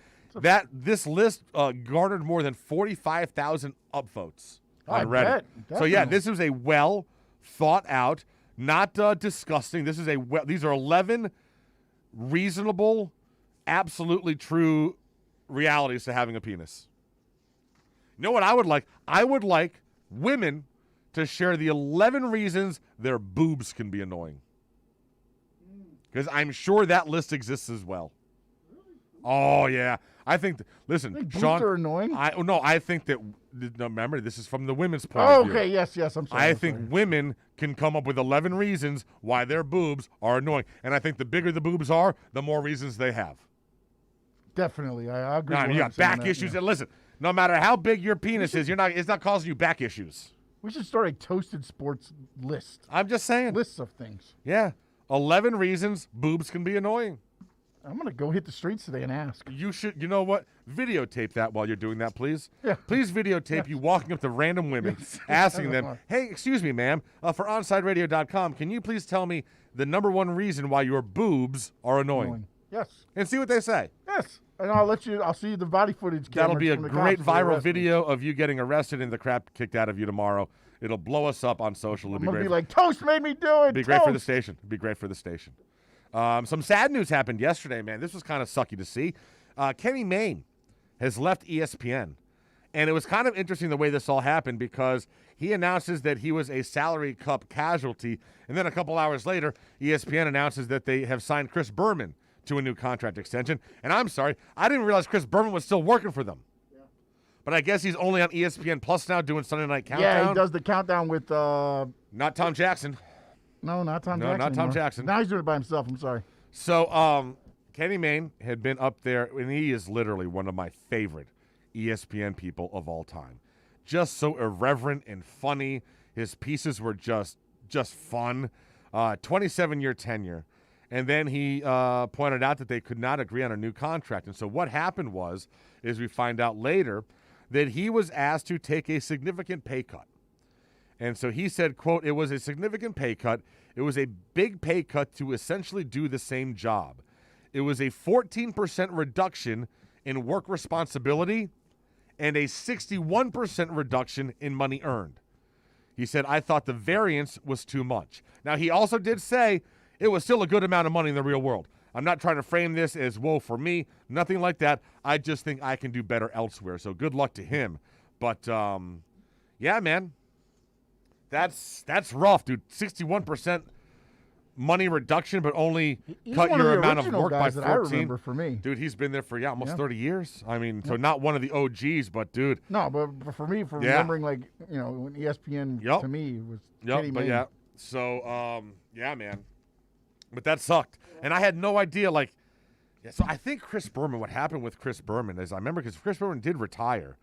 This list garnered more than 45,000 upvotes on Reddit. So yeah, this is a well thought out, not disgusting. These are 11 reasonable, absolutely true realities to having a penis. You know what I would like? I would like women to share the 11 reasons their boobs can be annoying. Because I'm sure that list exists as well. Oh, yeah. I think, listen, boobs Sean. are annoying? I think that, remember, this is from the women's point of view. Okay, yes, I'm sorry. I think women can come up with 11 reasons why their boobs are annoying. And I think the bigger the boobs are, the more reasons they have. Definitely. I agree. Now, you got back issues. Yeah. And listen, no matter how big your penis is, it's not causing you back issues. We should start a Toasted Sports list. I'm just saying. Lists of things. Yeah. 11 reasons boobs can be annoying. I'm going to go hit the streets today and ask. You should, you know what? Videotape that while you're doing that, please. Yeah. Please videotape you walking up to random women, asking them, hey, excuse me, ma'am, for OnSideRadio.com, can you please tell me the number one reason why your boobs are annoying? Yes. And see what they say. Yes. And I'll see the body footage. That'll be a from the great cops viral video of you getting arrested and the crap kicked out of you tomorrow. It'll blow us up on social. I'm going to be like, Toast made me do it. It'd be great for the station. It'd be great for the station. Some sad news happened yesterday, man. This was kind of sucky to see. Kenny Mayne has left ESPN. And it was kind of interesting the way this all happened because he announces that he was a salary cap casualty. And then a couple hours later, ESPN announces that they have signed Chris Berman to a new contract extension. And I'm sorry, I didn't realize Chris Berman was still working for them. Yeah. But I guess he's only on ESPN Plus now doing Sunday Night Countdown. Yeah, he does the countdown with... Not Tom Jackson. No, not Tom Jackson. No, not Tom anymore. Jackson. Now he's doing it by himself. I'm sorry. So, Kenny Mayne had been up there, and he is literally one of my favorite ESPN people of all time. Just so irreverent and funny. His pieces were just fun. 27-year tenure. And then he pointed out that they could not agree on a new contract. And so what happened is we find out later that he was asked to take a significant pay cut. And so he said, quote, it was a significant pay cut. It was a big pay cut to essentially do the same job. It was a 14% reduction in work responsibility and a 61% reduction in money earned. He said, I thought the variance was too much. Now, he also did say it was still a good amount of money in the real world. I'm not trying to frame this as woe for me. Nothing like that. I just think I can do better elsewhere. So good luck to him. But, yeah, man. That's rough, dude. 61% money reduction, but only cut your amount of work by 14. I remember for me. Dude, he's been there for almost 30 years. I mean, so not one of the OGs, but dude. No, but for me, remembering when ESPN to me was Kenny Mayne. Yeah. So yeah, man. But that sucked, and I had no idea. So I think Chris Berman. What happened with Chris Berman is I remember because Chris Berman did retire.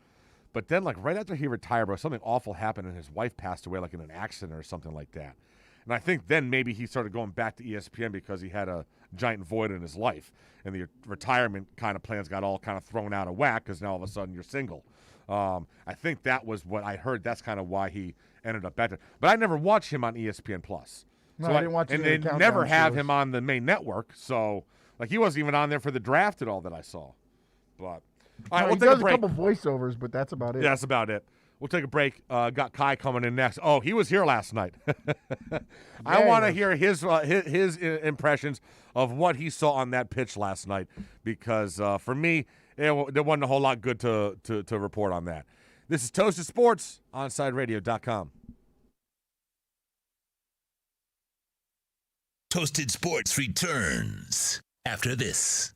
But then, right after he retired, bro, something awful happened, and his wife passed away, in an accident or something like that. And I think then maybe he started going back to ESPN because he had a giant void in his life, and the retirement kind of plans got all kind of thrown out of whack because now all of a sudden you're single. I think that was what I heard. That's kind of why he ended up back there. But I never watched him on ESPN Plus. No, I didn't watch and they never have him on the main network. So, he wasn't even on there for the draft at all that I saw. But. All right, he does a couple voiceovers, but that's about it. Yeah, that's about it. We'll take a break. Got Kai coming in next. Oh, he was here last night. I want to hear his impressions of what he saw on that pitch last night because for me, there wasn't a whole lot good to report on that. This is Toasted Sports, OnSideRadio.com. Toasted Sports returns after this.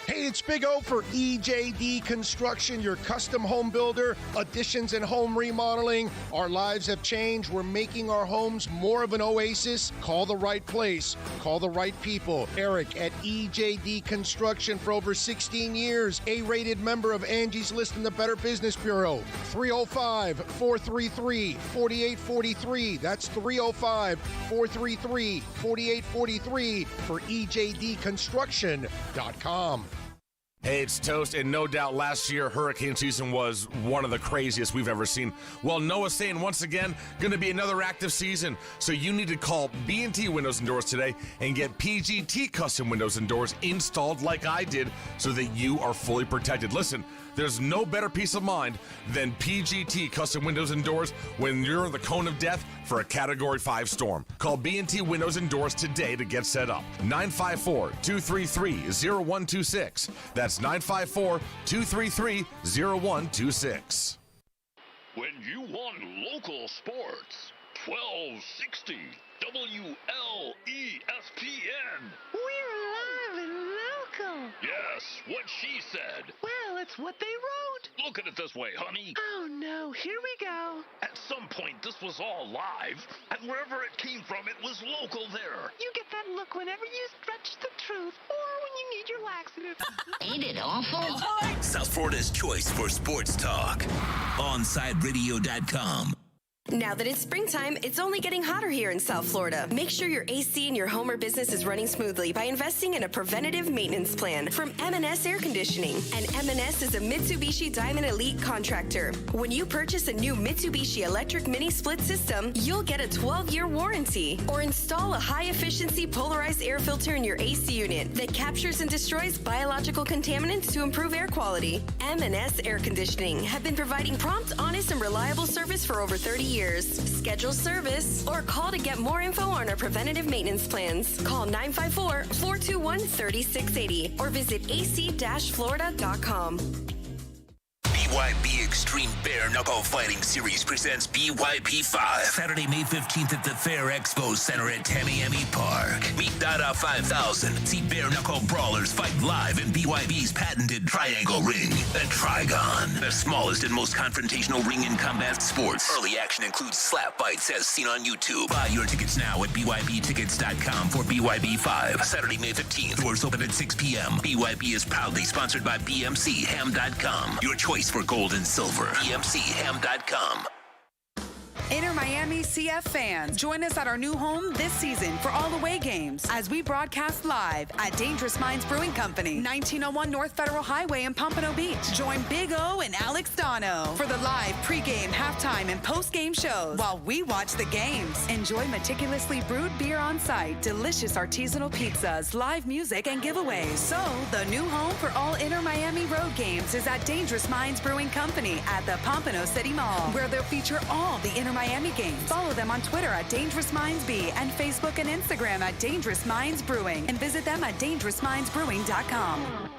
Hey, it's Big O for EJD Construction, your custom home builder, additions and home remodeling. Our lives have changed. We're making our homes more of an oasis. Call the right place. Call the right people. Eric at EJD Construction for over 16 years. A-rated member of Angie's List and the Better Business Bureau. 305-433-4843. That's 305-433-4843 for EJDconstruction.com. Hey, it's Toast, and no doubt last year hurricane season was one of the craziest we've ever seen. Well, Noah's saying once again, going to be another active season. So you need to call B&T Windows and Doors today and get PGT custom windows and doors installed like I did so that you are fully protected. Listen, there's no better peace of mind than PGT custom windows and doors when you're in the cone of death for a Category 5 storm. Call B&T Windows and Doors today to get set up. 954-233-0126. That's 954-233-0126. When you want local sports, 1260 WLESPN. We're live and local. Yes, what she said. Well, it's what they wrote. Look at it this way, honey. Oh, no, here we go. At some point, this was all live, and wherever it came from, it was local there. You get that look whenever you stretch the truth or when you need your laxative. Ain't it awful? South Florida's choice for sports talk. OnSideRadio.com. Now that it's springtime, it's only getting hotter here in South Florida. Make sure your AC in your home or business is running smoothly by investing in a preventative maintenance plan from M&S Air Conditioning. And M&S is a Mitsubishi Diamond Elite contractor. When you purchase a new Mitsubishi electric mini split system, you'll get a 12-year warranty. Or install a high-efficiency polarized air filter in your AC unit that captures and destroys biological contaminants to improve air quality. M&S Air Conditioning have been providing prompt, honest, and reliable service for over 30 years. Schedule service or call to get more info on our preventative maintenance plans. Call 954-421-3680 or visit ac-florida.com. BYB Extreme Bare Knuckle Fighting Series presents BYB 5. Saturday, May 15th at the Fair Expo Center at Tamiami Park. Meet Dada 5000. See bare knuckle brawlers fight live in BYB's patented triangle ring. The Trigon. The smallest and most confrontational ring in combat sports. Early action includes slap fights as seen on YouTube. Buy your tickets now at BYBtickets.com for BYB 5. Saturday, May 15th. Doors open at 6 p.m. BYB is proudly sponsored by BMCHam.com. Your choice for gold and silver. BMCHam.com. Inter Miami CF fans, join us at our new home this season for all away games as we broadcast live at Dangerous Minds Brewing Company, 1901 North Federal Highway in Pompano Beach. Join Big O and Alex Dono for the live pregame, halftime, and postgame shows while we watch the games. Enjoy meticulously brewed beer on site, delicious artisanal pizzas, live music, and giveaways. So, the new home for all Inter Miami road games is at Dangerous Minds Brewing Company at the Pompano City Mall, where they'll feature all the Inter Miami games. Follow them on Twitter at Dangerous Minds B and Facebook and Instagram at Dangerous Minds Brewing. And visit them at dangerousmindsbrewing.com.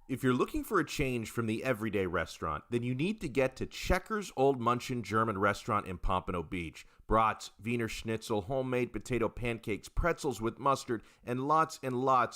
If you're looking for a change from the everyday restaurant, then you need to get to Checkers Old Munchin German Restaurant in Pompano Beach. Brats, Wiener Schnitzel, homemade potato pancakes, pretzels with mustard, and lots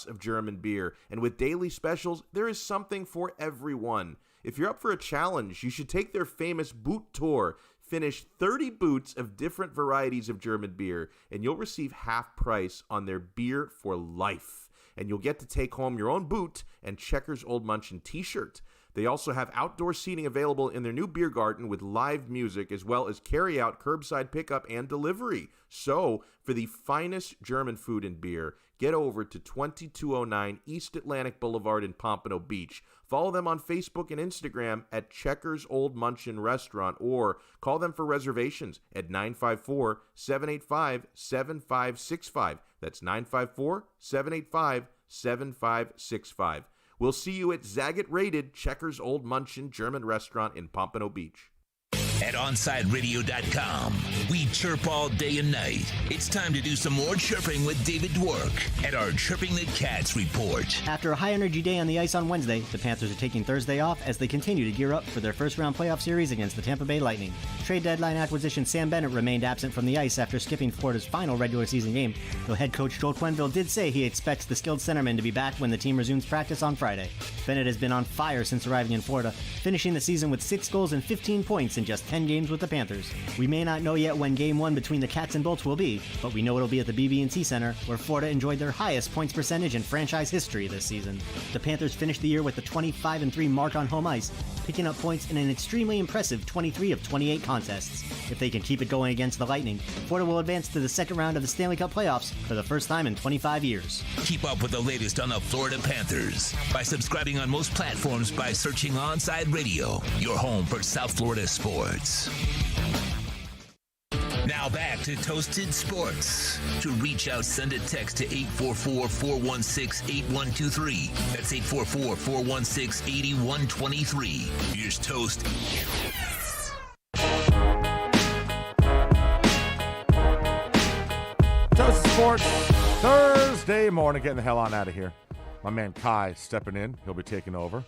of German beer. And with daily specials, there is something for everyone. If you're up for a challenge, you should take their famous boot tour. Finish 30 boots of different varieties of German beer, and you'll receive half price on their beer for life. And you'll get to take home your own boot and Checkers Old Munchin t-shirt. They also have outdoor seating available in their new beer garden with live music, as well as carry-out, curbside pickup, and delivery. So, for the finest German food and beer, get over to 2209 East Atlantic Boulevard in Pompano Beach. Follow them on Facebook and Instagram at Checkers Old Munchin Restaurant, or call them for reservations at 954-785-7565. That's 954-785-7565. We'll see you at Zagat-rated Checkers Old Munchin German Restaurant in Pompano Beach. At OnSideRadio.com, we chirp all day and night. It's time to do some more chirping with David Dwork at our Chirping the Cats report. After a high-energy day on the ice on Wednesday, the Panthers are taking Thursday off as they continue to gear up for their first-round playoff series against the Tampa Bay Lightning. Trade deadline acquisition Sam Bennett remained absent from the ice after skipping Florida's final regular season game, though head coach Joel Quenneville did say he expects the skilled centerman to be back when the team resumes practice on Friday. Bennett has been on fire since arriving in Florida, finishing the season with 6 goals and 15 points in just 10 games with the Panthers. We may not know yet when Game 1 between the Cats and Bolts will be, but we know it'll be at the BB&T Center, where Florida enjoyed their highest points percentage in franchise history this season. The Panthers finished the year with a 25-3 mark on home ice, picking up points in an extremely impressive 23 of 28 contests. If they can keep it going against the Lightning, Florida will advance to the second round of the Stanley Cup playoffs for the first time in 25 years. Keep up with the latest on the Florida Panthers by subscribing on most platforms by searching Onside Radio, your home for South Florida sports. Now back to Toasted Sports. To reach out, send a text to 844-416-8123. That's 844-416-8123. Here's Toast. Toasted Sports, Thursday morning. Getting the hell on out of here. My man Kai stepping in. He'll be taking over.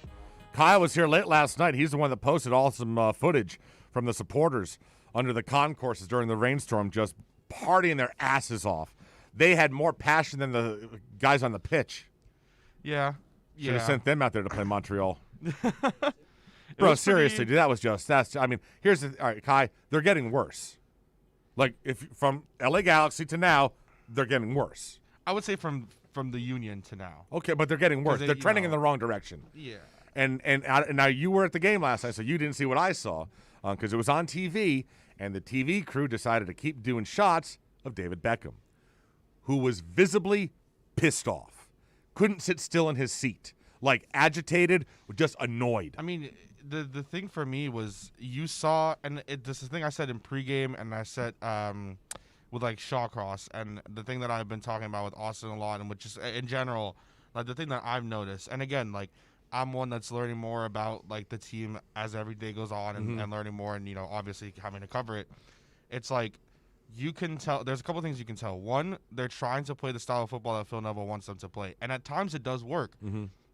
Kai was here late last night. He's the one that posted awesome footage from the supporters under the concourses during the rainstorm, just partying their asses off. They had more passion than the guys on the pitch. Yeah. Should have sent them out there to play Montreal. Bro, seriously, dude, all right, Kai, they're getting worse. Like, if from LA Galaxy to now, they're getting worse. I would say from the Union to now. Okay, but they're getting worse. They're trending in the wrong direction. Yeah. And now you were at the game last night, so you didn't see what I saw because it was on TV, and the TV crew decided to keep doing shots of David Beckham, who was visibly pissed off, couldn't sit still in his seat, like agitated, just annoyed. I mean, the thing for me was you saw, and this is the thing I said in pregame, and I said with like Shawcross, and the thing that I've been talking about with Austin a lot, and which is in general, like the thing that I've noticed, and again, like I'm one that's learning more about like the team as every day goes on, and learning more, and obviously having to cover it. It's like you can tell. There's a couple things you can tell. One, they're trying to play the style of football that Phil Neville wants them to play, and at times it does work,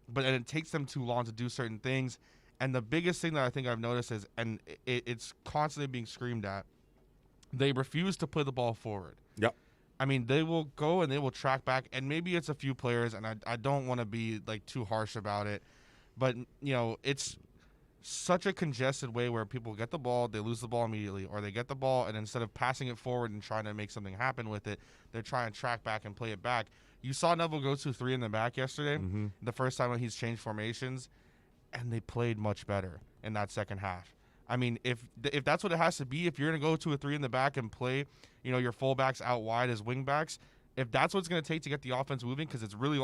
but it takes them too long to do certain things. And the biggest thing that I think I've noticed is, and it's constantly being screamed at, they refuse to play the ball forward. Yep. I mean, they will go and they will track back, and maybe it's a few players, and I don't want to be like too harsh about it, but it's such a congested way where people get the ball, they lose the ball immediately, or they get the ball and instead of passing it forward and trying to make something happen with it, they're trying to track back and play it back. You saw Neville go to 3 in the back yesterday, the first time when he's changed formations, and they played much better in that second half. I mean, if that's what it has to be, if you're going to go to a 3 in the back and play, your fullbacks out wide as wingbacks, if that's what it's going to take to get the offense moving, because it's really,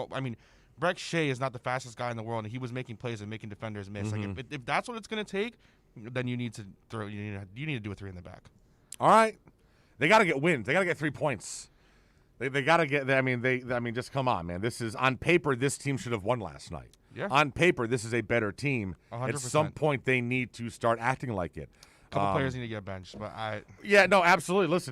Breck Shea is not the fastest guy in the world, and he was making plays and making defenders miss. Like if that's what it's going to take, then you need to you need to do a 3 in the back. All right, they got to get wins. They got to get 3 points. They got to get. Just come on, man. This is on paper. This team should have won last night. Yeah. On paper, this is a better team. 100%. At some point, they need to start acting like it. couple players need to get benched, but Yeah, no, absolutely. Listen.